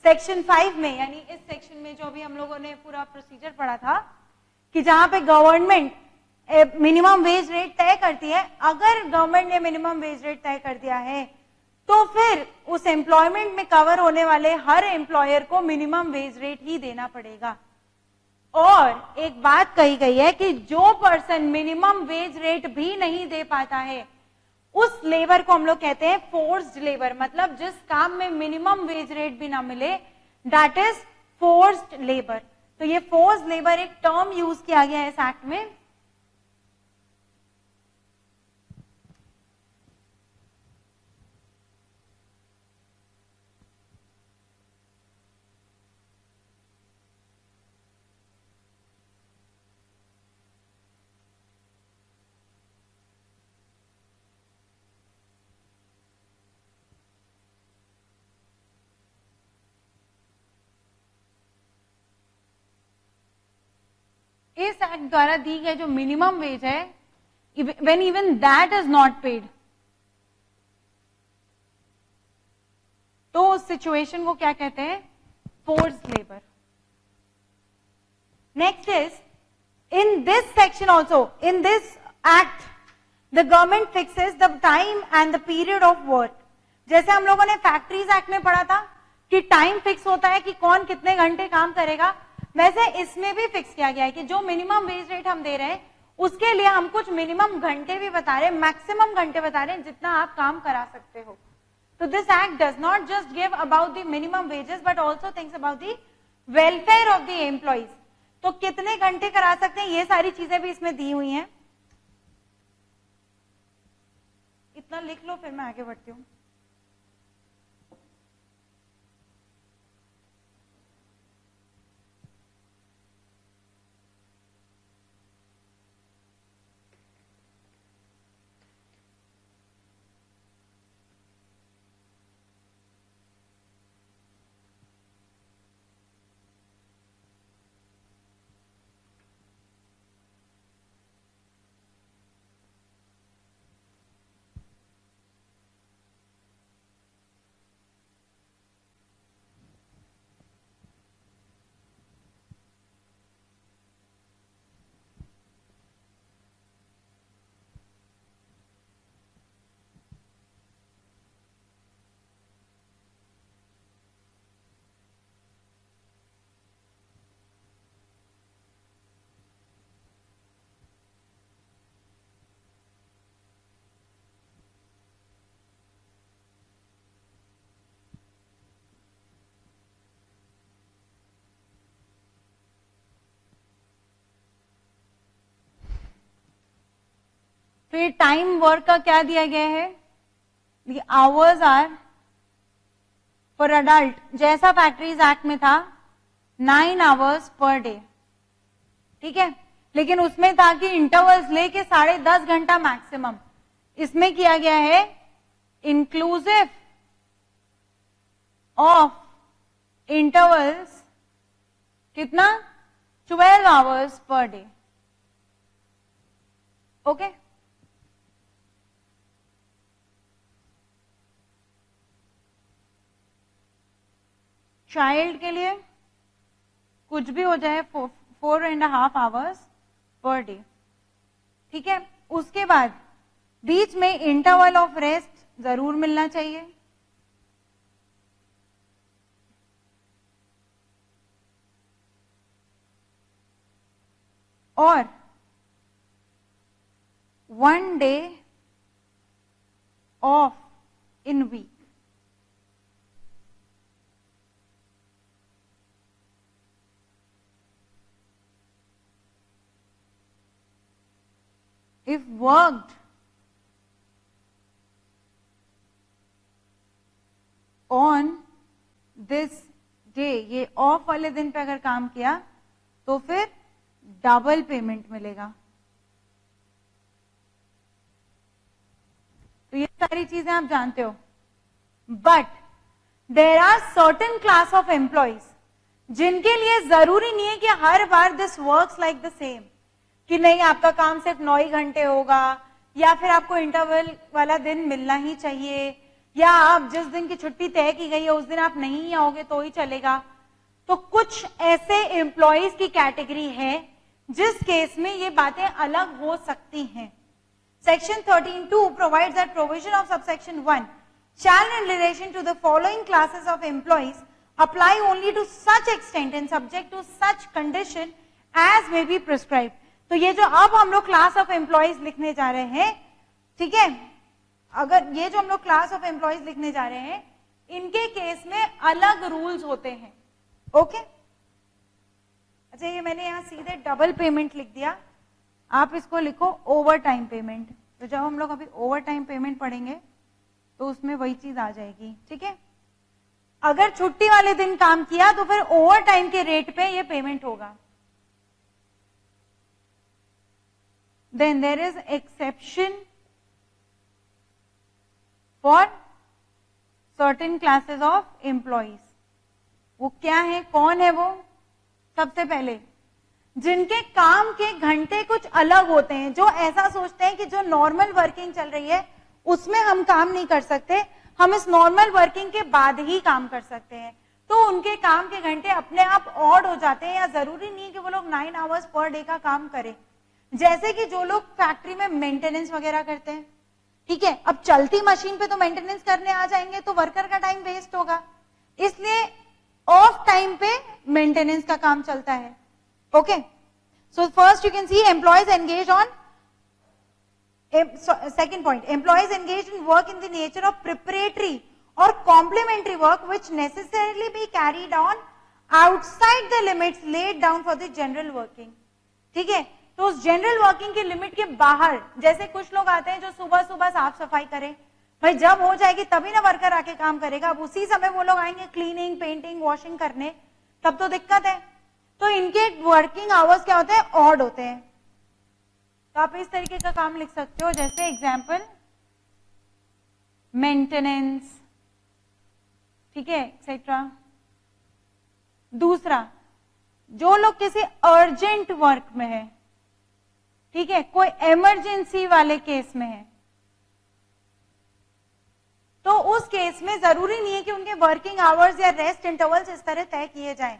section 5 में, यानी इस सेक्शन में जो भी हम लोगों ने पूरा प्रोसीजर पढ़ा था कि जहां पे गवर्नमेंट मिनिमम वेज रेट तय करती है, अगर गवर्नमेंट ने मिनिमम वेज रेट तय कर दिया है तो फिर उस एम्प्लॉयमेंट में कवर होने वाले हर एम्प्लॉयर को मिनिमम वेज रेट ही देना पड़ेगा. और एक बात कही गई है कि जो पर्सन मिनिमम वेज रेट भी नहीं दे पाता है उस लेबर को हम लोग कहते हैं फोर्स्ड लेबर. मतलब जिस काम में मिनिमम वेज रेट भी ना मिले, दैट इज फोर्स्ड लेबर. तो ये फोर्स्ड लेबर एक टर्म यूज किया गया है इस एक्ट में. इस एक्ट द्वारा दी गई जो मिनिमम वेज है, when even that is not paid, तो उस सिचुएशन को क्या कहते हैं, forced labour. Next is in this section also, in this act the government fixes the time and the period of work. जैसे हम लोगों ने फैक्ट्रीज एक्ट में पढ़ा था कि टाइम फिक्स होता है कि कौन कितने घंटे काम करेगा, वैसे इसमें भी फिक्स किया गया है कि जो मिनिमम वेज रेट हम दे रहे हैं उसके लिए हम कुछ मिनिमम घंटे भी बता रहे हैं, मैक्सिमम घंटे बता रहे हैं जितना आप काम करा सकते हो। तो this act does not just give about the minimum wages but also thinks about the welfare of the employees. तो कितने घंटे करा सकते हैं ये सारी चीजें भी इसमें दी हुई हैं। इतना लिख लो फिर मैं आगे बढ़ती हूँ। फिर टाइम वर्क का क्या दिया गया है, the hours are for adult, जैसा फैक्ट्रीज एक्ट में था 9 आवर्स पर डे, ठीक है। लेकिन उसमें था कि इंटरवल्स लेके 10.5 घंटा मैक्सिमम, इसमें किया गया है इंक्लूसिव ऑफ इंटरवल्स कितना 12 hours per day, okay. Child के लिए कुछ भी हो जाए 4.5 आवर्स पर डे, ठीक है। उसके बाद बीच में इंटरवल ऑफ रेस्ट जरूर मिलना चाहिए, और 1 day off in week. If worked on this day, ये ऑफ वाले दिन पे अगर काम किया तो फिर डबल पेमेंट मिलेगा। तो ये सारी चीजें आप जानते हो। But there are certain class of employees जिनके लिए जरूरी नहीं है कि हर बार this works like the same, कि नहीं आपका काम सिर्फ 9 ही घंटे होगा, या फिर आपको इंटरवल वाला दिन मिलना ही चाहिए, या आप जिस दिन की छुट्टी तय की गई है उस दिन आप नहीं आओगे तो ही चलेगा। तो कुछ ऐसे एम्प्लॉइज की कैटेगरी है जिस केस में ये बातें अलग हो सकती हैं। Section 13(2) provides that provision of subsection 1 shall in relation to the following classes of employees apply only to such extent and subject to such condition as may be prescribed। तो ये जो अब हम लोग क्लास ऑफ एम्प्लॉइज लिखने जा रहे हैं, ठीक है, अगर ये जो हम लोग क्लास ऑफ एम्प्लॉइज लिखने जा रहे हैं इनके केस में अलग रूल्स होते हैं, ओके। अच्छा, ये मैंने यहां सीधे डबल पेमेंट लिख दिया, आप इसको लिखो ओवर टाइम पेमेंट। तो जब हम लोग अभी ओवर टाइम पेमेंट पढ़ेंगे तो उसमें वही चीज आ जाएगी, ठीक है। अगर छुट्टी वाले दिन काम किया तो फिर ओवर टाइम के रेट पे ये पेमेंट होगा। Then there is exception for certain classes of employees। वो क्या है, कौन है वो? सबसे पहले जिनके काम के घंटे कुछ अलग होते हैं, जो ऐसा सोचते हैं कि जो नॉर्मल वर्किंग चल रही है उसमें हम काम नहीं कर सकते, हम इस नॉर्मल वर्किंग के बाद ही काम कर सकते हैं, तो उनके काम के घंटे अपने आप ऑड हो जाते हैं, या जरूरी नहीं कि वो लोग 9 आवर्स पर डे का काम करें। जैसे कि जो लोग फैक्ट्री में मेंटेनेंस वगैरह करते हैं, ठीक है, अब चलती मशीन पे तो मेंटेनेंस करने आ जाएंगे तो वर्कर का टाइम वेस्ट होगा, इसलिए ऑफ टाइम पे मेंटेनेंस का काम चलता है। Okay, so first you can see employees engage on, second point, employees engaged in work in the nature of preparatory or complementary work which necessarily be carried on outside the limits laid down for the general working। ठीक है, तो उस general working की limit के बाहर, जैसे कुछ लोग आते हैं जो सुबह सुबह साफ सफाई करें, भाई जब हो जाएगी तभी ना वर्कर आके काम करेगा, अब उसी समय वो लोग आएंगे क्लीनिंग पेंटिंग वॉशिंग करने, तब तो दिक्कत है। तो इनके वर्किंग आवर्स क्या होते हैं, ऑड होते हैं। तो आप इस तरीके का काम लिख सकते हो, जैसे एग्जाम्पल मेंटेनेंस, ठीक है, एक्सेट्रा। दूसरा, जो लोग किसी अर्जेंट वर्क में है, ठीक है, कोई इमरजेंसी वाले केस में है, तो उस केस में जरूरी नहीं है कि उनके वर्किंग आवर्स या रेस्ट इंटरवल्स इस तरह तय किए जाएं।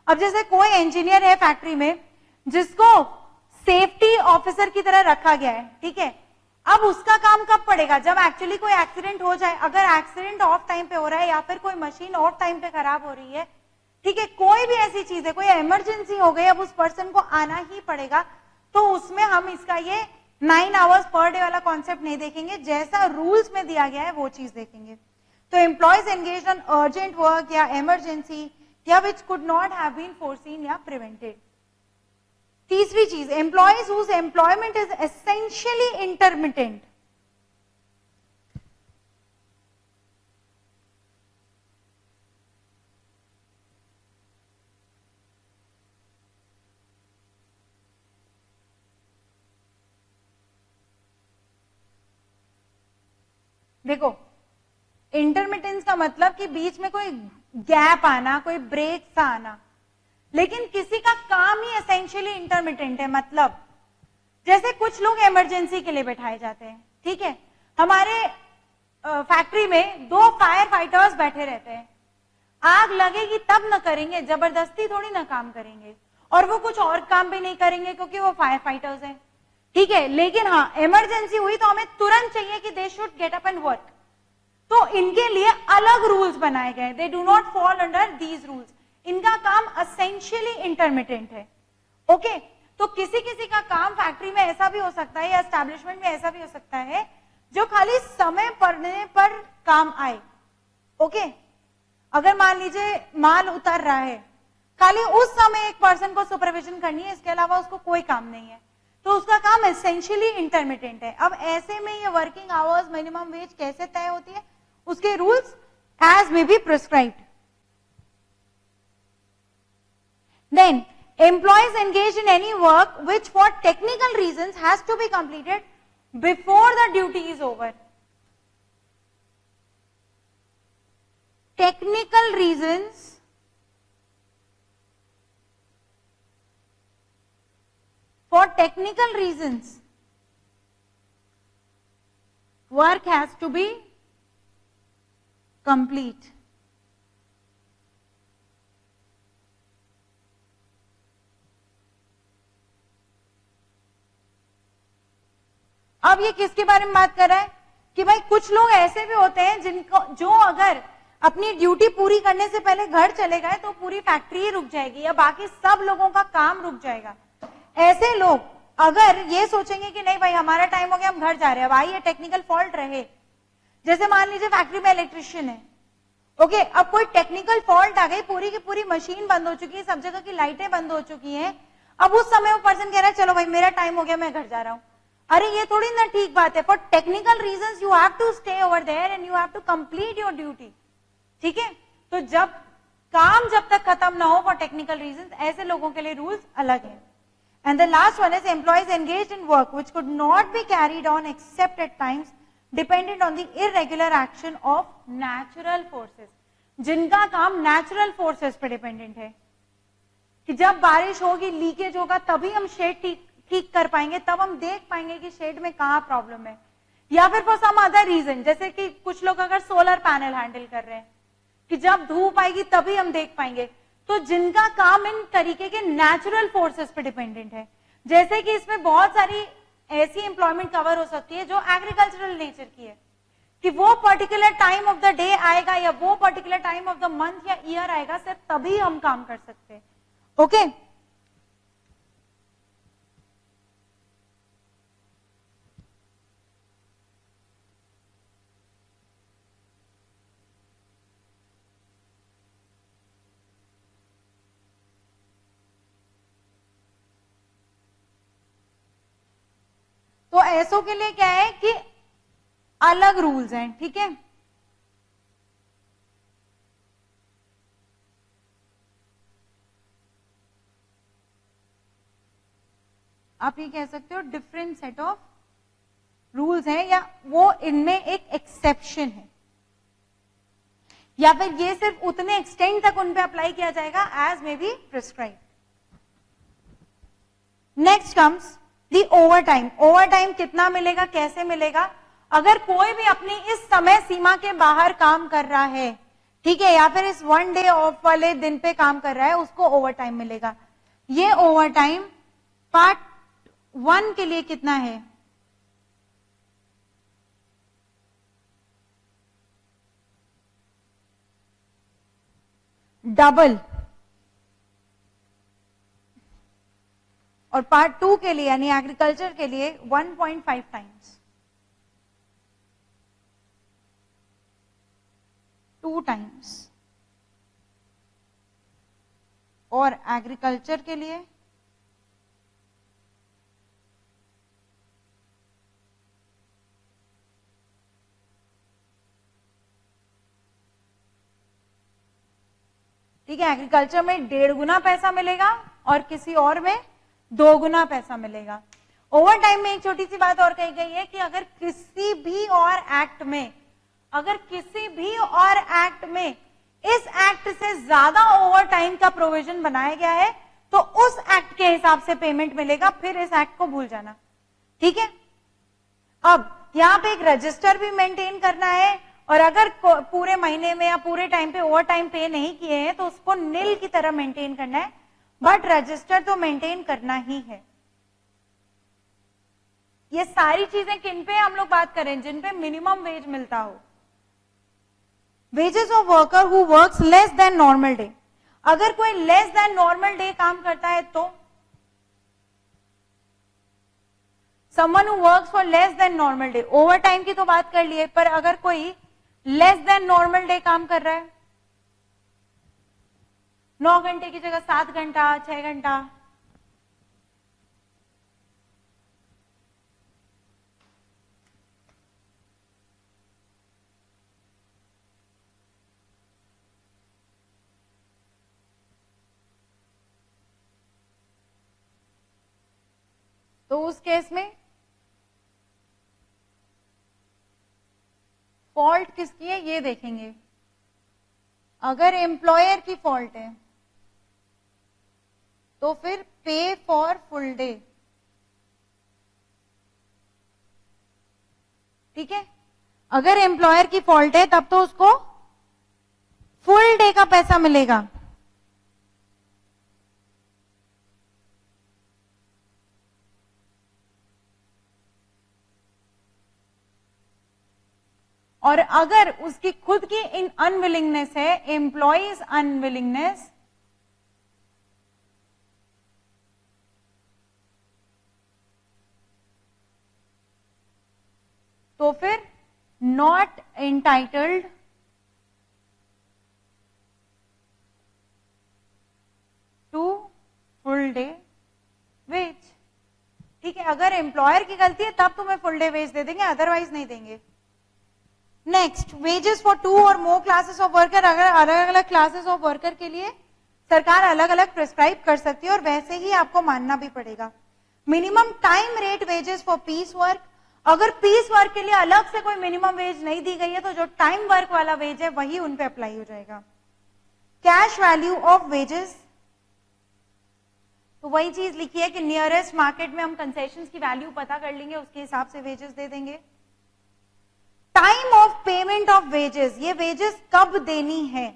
अब जैसे कोई इंजीनियर है फैक्ट्री में जिसको सेफ्टी ऑफिसर की तरह रखा गया है, ठीक है, अब उसका काम कब पड़ेगा, जब एक्चुअली कोई एक्सीडेंट हो जाए। अगर एक्सीडेंट ऑफ टाइम पे हो रहा है या फिर कोई मशीन ऑफ टाइम पे खराब हो रही है, ठीक है, कोई भी ऐसी चीज है, कोई इमरजेंसी हो गई, अब उस पर्सन को आना ही पड़ेगा, तो उसमें हम इसका ये 9 आवर्स पर डे वाला कॉन्सेप्ट नहीं देखेंगे, जैसा रूल्स में दिया गया है वो चीज देखेंगे। तो employees engaged on urgent work या इमरजेंसी या which could not have been foreseen या प्रिवेंटेड। तीसरी चीज, employees whose employment is essentially intermittent. देखो, इंटरमिटेंस का मतलब कि बीच में कोई गैप आना, कोई ब्रेक सा आना, लेकिन किसी का काम ही एसेंशियली इंटरमिटेंट है। मतलब जैसे कुछ लोग इमरजेंसी के लिए बैठाए जाते हैं, ठीक है, हमारे फैक्ट्री में 2 फायर फाइटर्स बैठे रहते हैं, आग लगेगी तब न करेंगे, जबरदस्ती थोड़ी ना काम करेंगे, और वो कुछ और काम भी नहीं करेंगे क्योंकि वो फायर फाइटर्स हैं, ठीक है, लेकिन हाँ इमरजेंसी हुई तो हमें तुरंत चाहिए कि they should get up and work, तो इनके लिए अलग रूल्स बनाए गए, they do not fall under these rules, इनका काम एसेंशियली इंटरमिटेंट है। ओके, तो किसी किसी का काम फैक्ट्री में ऐसा भी हो सकता है या एस्टैब्लिशमेंट में ऐसा भी हो सकता है जो खाली समय पड़ने पर काम आए। ओके, अगर मान लीजिए माल उतर रहा है, खाली उस समय एक पर्सन को सुपरविजन करनी है, इसके अलावा उसको कोई काम नहीं है, तो उसका काम एसेंशियली इंटरमिटेंट है। अब ऐसे में ये वर्किंग आवर्स, मिनिमम वेज कैसे तय होती है, उसके rules as may be prescribed. Then, employees engaged in any work which for technical reasons has to be completed before the duty is over. Technical reasons for technical reasons work has to be complete. अब ये किसके बारे में बात कर रहा है कि भाई कुछ लोग ऐसे भी होते हैं जिनको, जो अगर अपनी ड्यूटी पूरी करने से पहले घर चले गए तो पूरी फैक्ट्री ही रुक जाएगी या बाकी सब लोगों का काम रुक जाएगा। ऐसे लोग अगर ये सोचेंगे कि नहीं भाई हमारा टाइम हो गया, हम घर जा रहे हैं, भाई ये टेक्निकल फॉल्ट रहे, जैसे मान लीजिए फैक्ट्री में इलेक्ट्रिशियन है, ओके, अब कोई टेक्निकल फॉल्ट आ गई, पूरी की पूरी मशीन बंद हो चुकी है, सब जगह की लाइटें बंद हो चुकी हैं, अब उस समय वो पर्सन कह रहा है चलो भाई मेरा टाइम हो गया, मैं घर जा रहा हूं। अरे ये थोड़ी ना ठीक बात है, for technical reasons you have to stay over there and you have to complete your duty, ठीक है। तो जब तक खत्म ना हो फॉर टेक्निकल रीजंस, ऐसे लोगों के लिए रूल्स अलग है। And the last one is employees engaged in work which could not be carried on accept eight times dependent on the irregular action of natural forces, जिनका काम नेचुरल फोर्सेस पे dependent है, कि जब बारिश होगी, लीकेज होगा, तभी हम शेड ठीक कर पाएंगे, तब हम देख पाएंगे कि शेड में कहां प्रॉब्लम है, या फिर फॉर सम अदर रीजन, जैसे कि कुछ लोग अगर सोलर पैनल हैंडल कर रहे हैं कि जब धूप आएगी तभी हम देख पाएंगे। तो जिनका काम इन तरीके के नेचुरल फोर्सेस पे डिपेंडेंट है, जैसे कि इसमें बहुत सारी ऐसी एम्प्लॉयमेंट कवर हो सकती है जो एग्रीकल्चरल नेचर की है, कि वो particular time of the day आएगा या वो particular time of the month या ईयर आएगा, सिर्फ तभी हम काम कर सकते हैं। ओके तो एसओ के लिए क्या है कि अलग रूल्स हैं, ठीक है। आप ये कह सकते हो डिफरेंट सेट ऑफ रूल्स हैं, या वो इनमें एक एक्सेप्शन है, या फिर ये सिर्फ उतने एक्सटेंड तक उन पे अप्लाई किया जाएगा as may be prescribe. Next comes the over time. Over time कितना मिलेगा, कैसे मिलेगा? अगर कोई भी अपनी इस समय सीमा के बाहर काम कर रहा है, ठीक है, या फिर इस 1 डे ऑफ वाले दिन पे काम कर रहा है, उसको ओवर टाइम मिलेगा। ये ओवर टाइम पार्ट 1 के लिए कितना है? डबल, और पार्ट 2 के लिए यानी एग्रीकल्चर के लिए 1.5 टाइम्स, 2 टाइम्स। और एग्रीकल्चर के लिए ठीक है, एग्रीकल्चर में 1.5 गुना पैसा मिलेगा और किसी और में 2 गुना पैसा मिलेगा। ओवर टाइम में एक छोटी सी बात और कही गई है कि अगर किसी भी और एक्ट में, अगर किसी भी और एक्ट में इस एक्ट से ज्यादा ओवर टाइम का प्रोविजन बनाया गया है तो उस एक्ट के हिसाब से पेमेंट मिलेगा, फिर इस एक्ट को भूल जाना, ठीक है। अब यहां पे एक रजिस्टर भी मेंटेन करना है, और अगर पूरे महीने में या पूरे टाइम पे ओवर टाइम पे नहीं किए हैं तो उसको नील की तरह मेंटेन करना है, बट रजिस्टर तो मेंटेन करना ही है। ये सारी चीजें किन पे हम लोग बात करें? जिन पे मिनिमम वेज मिलता हो। Wages of worker who works less than normal day. अगर कोई लेस देन नॉर्मल डे काम करता है तो someone who works for less than normal day, over time की तो बात कर लिए, पर अगर कोई लेस देन नॉर्मल डे काम कर रहा है, 9 घंटे की जगह 7 घंटा, 6 घंटा, तो उस केस में फॉल्ट किसकी है ये देखेंगे। अगर एम्प्लॉयर की फॉल्ट है तो फिर पे फॉर फुल डे, ठीक है। अगर एम्प्लॉयर की फॉल्ट है तब तो उसको फुल डे का पैसा मिलेगा। और अगर उसकी खुद की इन अनविलिंगनेस है, एम्प्लॉयज अनविलिंगनेस, तो फिर not entitled to full day wage, ठीक है। अगर एम्प्लॉयर की गलती है तब तुम्हें फुल डे वेज दे देंगे, अदरवाइज नहीं देंगे। नेक्स्ट, वेजेस फॉर 2 और मोर क्लासेस ऑफ वर्कर। अगर अलग अलग क्लासेस ऑफ वर्कर के लिए सरकार अलग अलग प्रिस्क्राइब कर सकती है और वैसे ही आपको मानना भी पड़ेगा। Minimum time rate wages for piece work. अगर पीस वर्क के लिए अलग से कोई मिनिमम वेज नहीं दी गई है तो जो टाइम वर्क वाला वेज है वही उन पे अप्लाई हो जाएगा। कैश वैल्यू ऑफ वेजेस, तो वही चीज लिखी है कि नियरेस्ट मार्केट में हम कंसेशंस की वैल्यू पता कर लेंगे, उसके हिसाब से वेजेस दे देंगे। Time of payment of wages, ये वेजेस कब देनी है,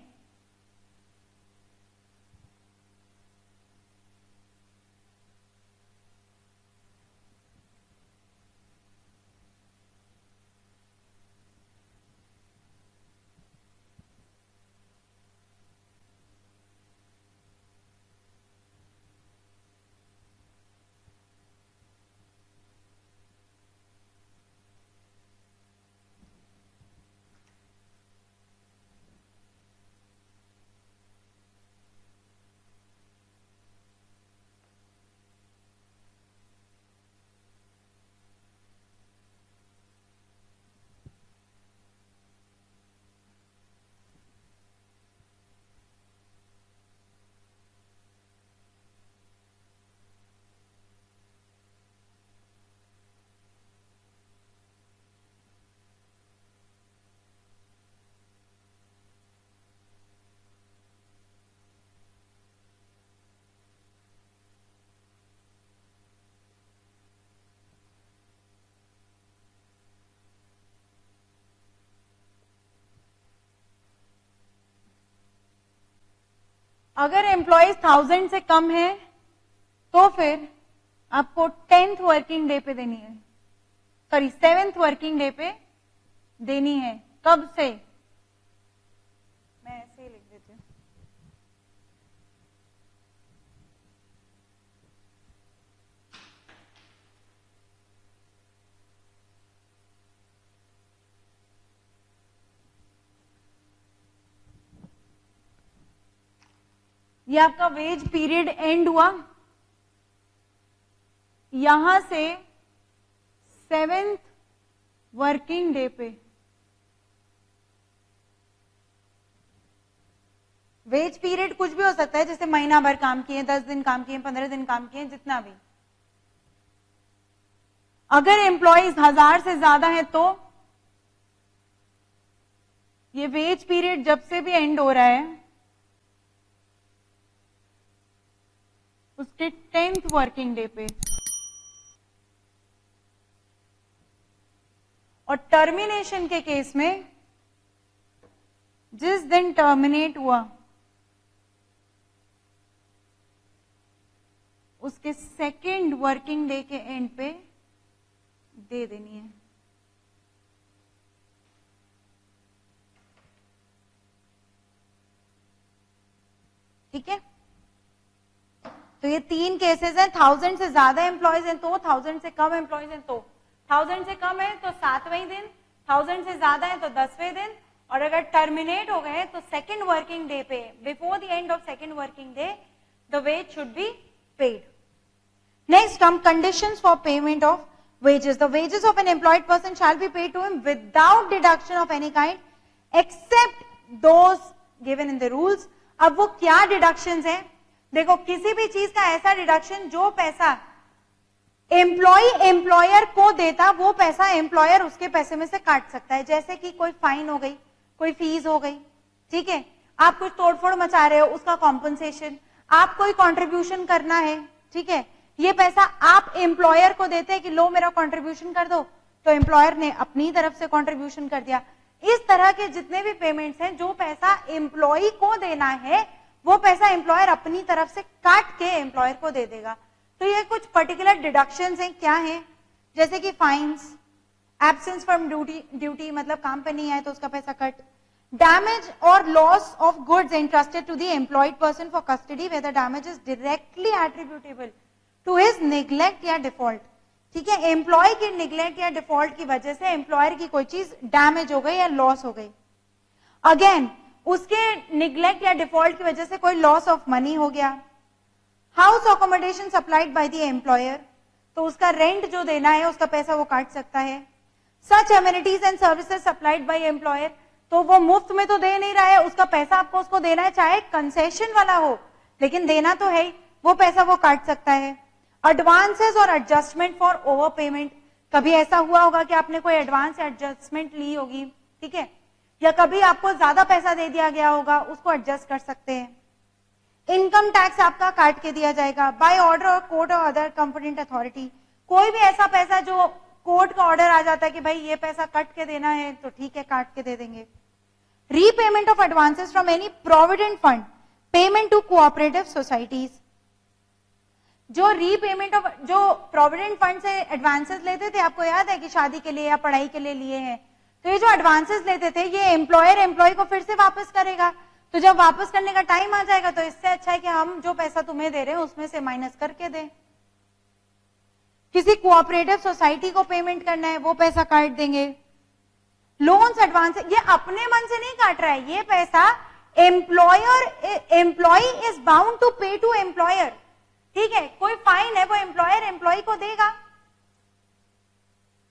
अगर एम्प्लॉयज 1000 से कम है तो फिर आपको 10th वर्किंग डे पे देनी है, सॉरी 7th वर्किंग डे पे देनी है। कब से? मैं ऐसे ही लिख देती हूँ। ये आपका वेज पीरियड एंड हुआ, यहां से 7th वर्किंग डे पे वेज पीरियड कुछ भी हो सकता है, जैसे महीना भर काम किए, 10 दिन काम किए, 15 दिन काम किए, जितना भी। अगर एम्प्लॉयज 1000 से ज्यादा है तो ये वेज पीरियड जब से भी एंड हो रहा है उसके 10th वर्किंग डे पे, और टर्मिनेशन के केस में जिस दिन टर्मिनेट हुआ उसके 2nd वर्किंग डे के एंड पे दे देनी है। ठीक है, तो ये 3 केसेस हैं। 1000 से ज्यादा एम्प्लॉयज हैं तो, 1000 से कम एम्प्लॉयज हैं तो। 1000 से कम है तो 7वें दिन, 1000 से ज्यादा है तो 10वें दिन, और अगर टर्मिनेट हो गए तो 2nd वर्किंग डे पे, before the end of 2nd working day, the ways should be paid. Next come conditions for payment of wages. The wages of an employed person shall be paid to him without deduction of any kind except those given in the rules. अब वो क्या deductions हैं? देखो, किसी भी चीज का ऐसा डिडक्शन जो पैसा एम्प्लॉय एम्प्लॉयर को देता वो पैसा एम्प्लॉयर उसके पैसे में से काट सकता है। जैसे कि कोई फाइन हो गई, कोई फीस हो गई, ठीक है, आप कुछ तोड़फोड़ मचा रहे हो उसका कॉम्पनसेशन, आप कोई कॉन्ट्रीब्यूशन करना है, ठीक है, ये पैसा आप एम्प्लॉयर को देते हैं कि लो मेरा कॉन्ट्रीब्यूशन कर दो, तो एम्प्लॉयर ने अपनी तरफ से कॉन्ट्रीब्यूशन कर दिया। इस तरह के जितने भी पेमेंट्स हैं, जो पैसा एम्प्लॉय को देना है वो पैसा एम्प्लॉयर अपनी तरफ से काट के एम्प्लॉयर को दे देगा। तो ये कुछ पर्टिकुलर डिडक्शंस हैं, क्या हैं? जैसे कि फाइन्स, एब्सेंस फ्रॉम ड्यूटी मतलब काम पे नहीं आए तो उसका पैसा कट, डैमेज और loss of goods entrusted to the employed person for custody where the damage is directly attributable to his neglect या default। ठीक है, एम्प्लॉय की निग्लेक्ट या डिफॉल्ट की वजह से एम्प्लॉयर की कोई चीज डैमेज हो गई या लॉस हो गई, अगेन उसके निग्लेक्ट या डिफॉल्ट की वजह से कोई लॉस ऑफ मनी हो गया। House accommodation supplied by the employer, तो उसका रेंट जो देना है उसका पैसा वो काट सकता है। Such amenities and services supplied by employer, तो वो मुफ्त में तो दे नहीं रहा है, उसका पैसा आपको उसको देना है, चाहे कंसेशन वाला हो लेकिन देना तो है ही, वो पैसा वो काट सकता है। एडवांसेस और एडजस्टमेंट फॉर ओवर पेमेंट, कभी ऐसा हुआ होगा कि आपने कोई एडवांस या एडजस्टमेंट ली होगी, ठीक है, या कभी आपको ज्यादा पैसा दे दिया गया होगा, उसको एडजस्ट कर सकते हैं। इनकम टैक्स आपका काट के दिया जाएगा बाय ऑर्डर और कोर्ट और अदर कंपटेंट अथॉरिटी, कोई भी ऐसा पैसा जो कोर्ट का ऑर्डर आ जाता है कि भाई ये पैसा कट के देना है तो ठीक है काट के दे देंगे। Repayment of advances from any provident fund, payment to cooperative societies, जो रीपेमेंट ऑफ, जो प्रोविडेंट फंड से एडवांसेस लेते थे, आपको याद है कि शादी के लिए या पढ़ाई के लिए लिए हैं, तो ये जो एडवांसेस लेते थे ये एम्प्लॉयर एम्प्लॉय को फिर से वापस करेगा, तो जब वापस करने का टाइम आ जाएगा तो इससे अच्छा है कि हम जो पैसा तुम्हें दे रहे हैं उसमें से माइनस करके दें। किसी कोऑपरेटिव सोसाइटी को पेमेंट करना है वो पैसा काट देंगे। लोन्स एडवांस, ये अपने मन से नहीं काट रहा है, ये पैसा एम्प्लॉय इज बाउंड टू पे टू एम्प्लॉयर, ठीक है, कोई फाइन है वो एम्प्लॉयर एम्प्लॉय को देगा,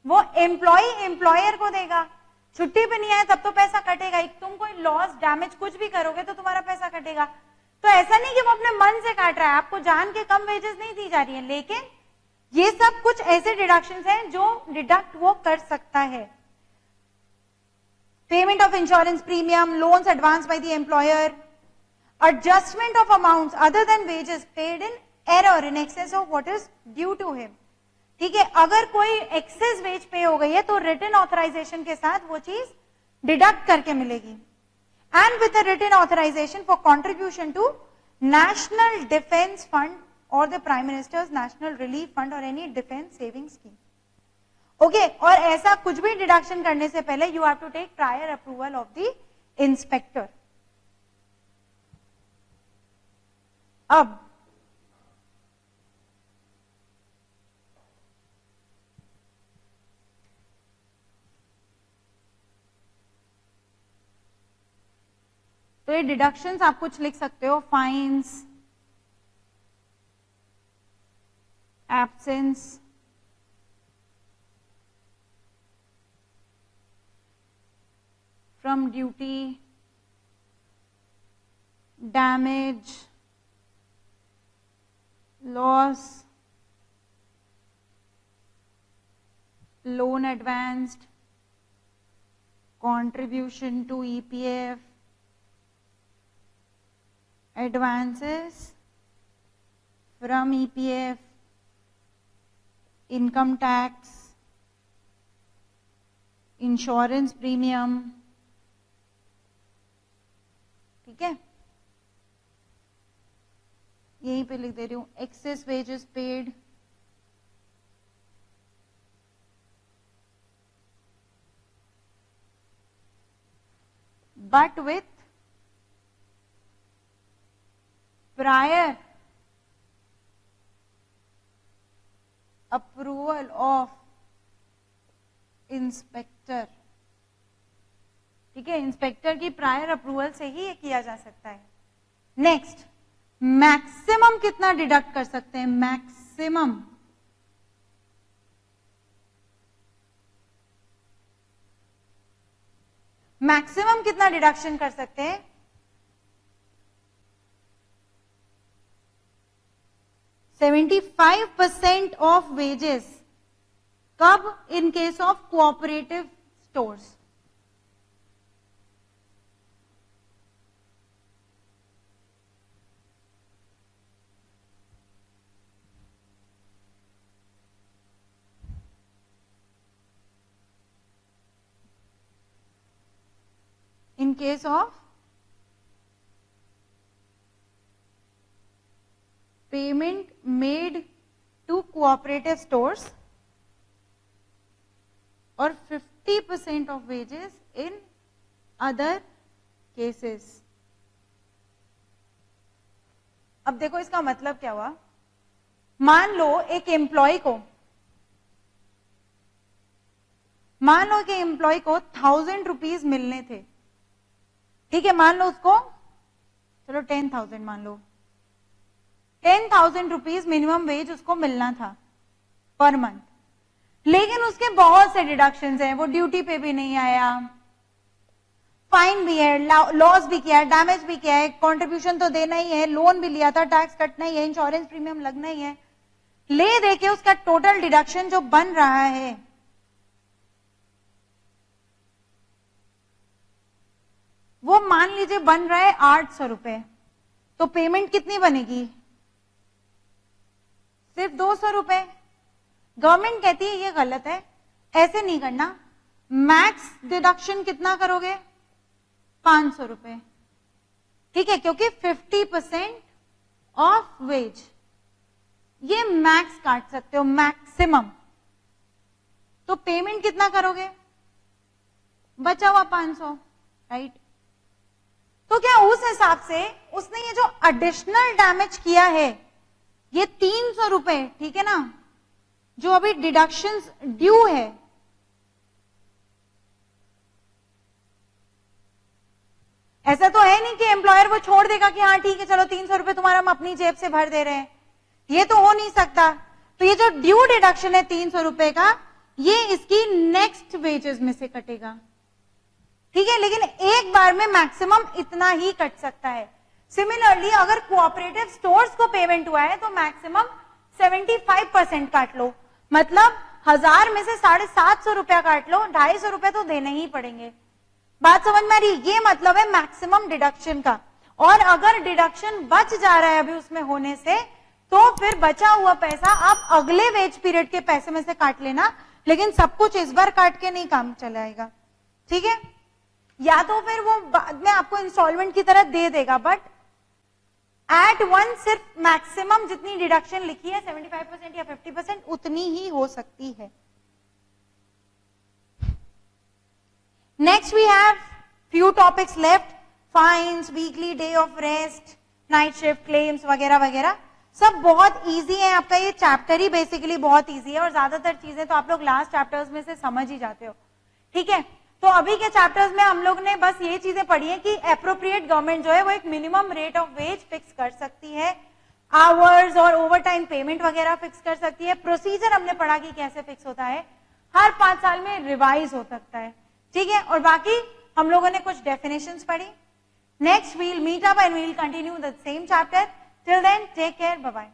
वो एम्प्लॉय एम्प्लॉयर को देगा। छुट्टी पे नहीं आए तब तो पैसा कटेगा ही, तुम कोई लॉस डैमेज कुछ भी करोगे तो तुम्हारा पैसा कटेगा। तो ऐसा नहीं कि वो अपने मन से काट रहा है, आपको जान के कम वेजेस नहीं दी जा रही है, लेकिन ये सब कुछ ऐसे डिडक्शंस हैं जो डिडक्ट वो कर सकता है। Payment of insurance premium, loans advance by the employer, adjustment of amounts other than wages paid in error in excess of what is due to him, ठीक है, अगर कोई एक्सेस वेज पे हो गई है तो रिटन ऑथराइजेशन के साथ वो चीज डिडक्ट करके मिलेगी। And with written authorisation for contribution to national defence fund और the prime minister's national relief fund और any defence saving scheme. Okay, और ऐसा कुछ भी डिडक्शन करने से पहले you have to take prior approval of the inspector. अब तो ये डिडक्शंस आप कुछ लिख सकते हो, fines, absence, from duty, damage, loss, loan advanced, contribution to EPF, advances from EPF, income tax, insurance premium, ठीक है, यहीं पे लिख दे रही हूं, excess wages paid, but with prior approval of inspector. ठीक है, इंस्पेक्टर की प्रायर अप्रूवल से ही ये किया जा सकता है। नेक्स्ट, मैक्सिमम कितना डिडक्ट कर सकते हैं? मैक्सिमम कितना डिडक्शन कर सकते हैं? 75% ऑफ वेजेस। कब? In case of cooperative stores. in case of payment made to cooperative stores or 50% of wages in other cases। अब देखो इसका मतलब क्या हुआ। मान लो एक एम्प्लॉय को 1000 रुपीज मिलने थे। ठीक है, मान लो उसको, चलो 10,000 मान लो, 10,000 रुपीज मिनिमम वेज उसको मिलना था पर मंथ, लेकिन उसके बहुत से डिडक्शंस हैं। वो ड्यूटी पे भी नहीं आया, फाइन भी है, लॉस भी किया है, डैमेज भी किया है, कंट्रीब्यूशन तो देना ही है, लोन भी लिया था, टैक्स कटना ही है, इंश्योरेंस प्रीमियम लगना ही है। ले दे के उसका टोटल डिडक्शन जो बन रहा है वो मान लीजिए बन रहा है 800 रुपए, तो पेमेंट कितनी बनेगी? सिर्फ 200 रुपए। गवर्नमेंट कहती है ये गलत है, ऐसे नहीं करना, मैक्स डिडक्शन कितना करोगे? 500 रुपए। ठीक है, क्योंकि 50% ऑफ वेज, ये मैक्स काट सकते हो, मैक्सिमम। तो पेमेंट कितना करोगे? बचा हुआ 500, राइट। तो क्या उस हिसाब से उसने ये जो एडिशनल डैमेज किया है ये 300 रुपए, ठीक है ना, जो अभी डिडक्शंस ड्यू है, ऐसा तो है नहीं कि एम्प्लॉयर वो छोड़ देगा कि हाँ ठीक है चलो 300 रुपए तुम्हारा हम अपनी जेब से भर दे रहे हैं, ये तो हो नहीं सकता। तो ये जो ड्यू डिडक्शन है 300 रुपए का, ये इसकी नेक्स्ट वेजेस में से कटेगा। ठीक है, लेकिन एक बार में मैक्सिमम इतना ही कट सकता है। सिमिलरली अगर कोऑपरेटिव स्टोर्स को पेमेंट हुआ है तो मैक्सिमम 75% काट लो, मतलब 1000 में से 750 रुपया काट लो, 250 रुपए तो देने ही पड़ेंगे। बात समझ में आ रही? ये मतलब है मैक्सिमम डिडक्शन का। और अगर डिडक्शन बच जा रहा है अभी उसमें होने से, तो फिर बचा हुआ पैसा आप अगले वेज पीरियड के पैसे में से काट लेना, लेकिन सब कुछ इस बार काट के नहीं काम चलाएगा। ठीक है, या तो फिर वो बाद में आपको इंस्टॉलमेंट की तरह दे देगा, बट एट वन सिर्फ मैक्सिमम जितनी डिडक्शन लिखी है 75% या 50% उतनी ही हो सकती है। Next we have few topics left, fines, weekly day of rest, night shift claims वगैरह वगैरह, सब बहुत इजी है। आपका ये चैप्टर ही बेसिकली बहुत इजी है और ज्यादातर चीजें तो आप लोग लास्ट चैप्टर्स में से समझ ही जाते हो, ठीक है। तो अभी के चैप्टर्स में हम लोग ने बस ये चीजें पढ़ी है कि एप्रोप्रिएट गवर्नमेंट जो है वो एक minimum rate of ways fix कर सकती है, आवर्स और ओवर टाइम पेमेंट वगैरह फिक्स कर सकती है। प्रोसीजर हमने पढ़ा कि कैसे फिक्स होता है, हर 5 साल में रिवाइज हो सकता है, ठीक है। और बाकी हम लोगों ने कुछ डेफिनेशंस पढ़ी। Next we'll meet up and we'll continue the same chapter. Till then take care, bye bye.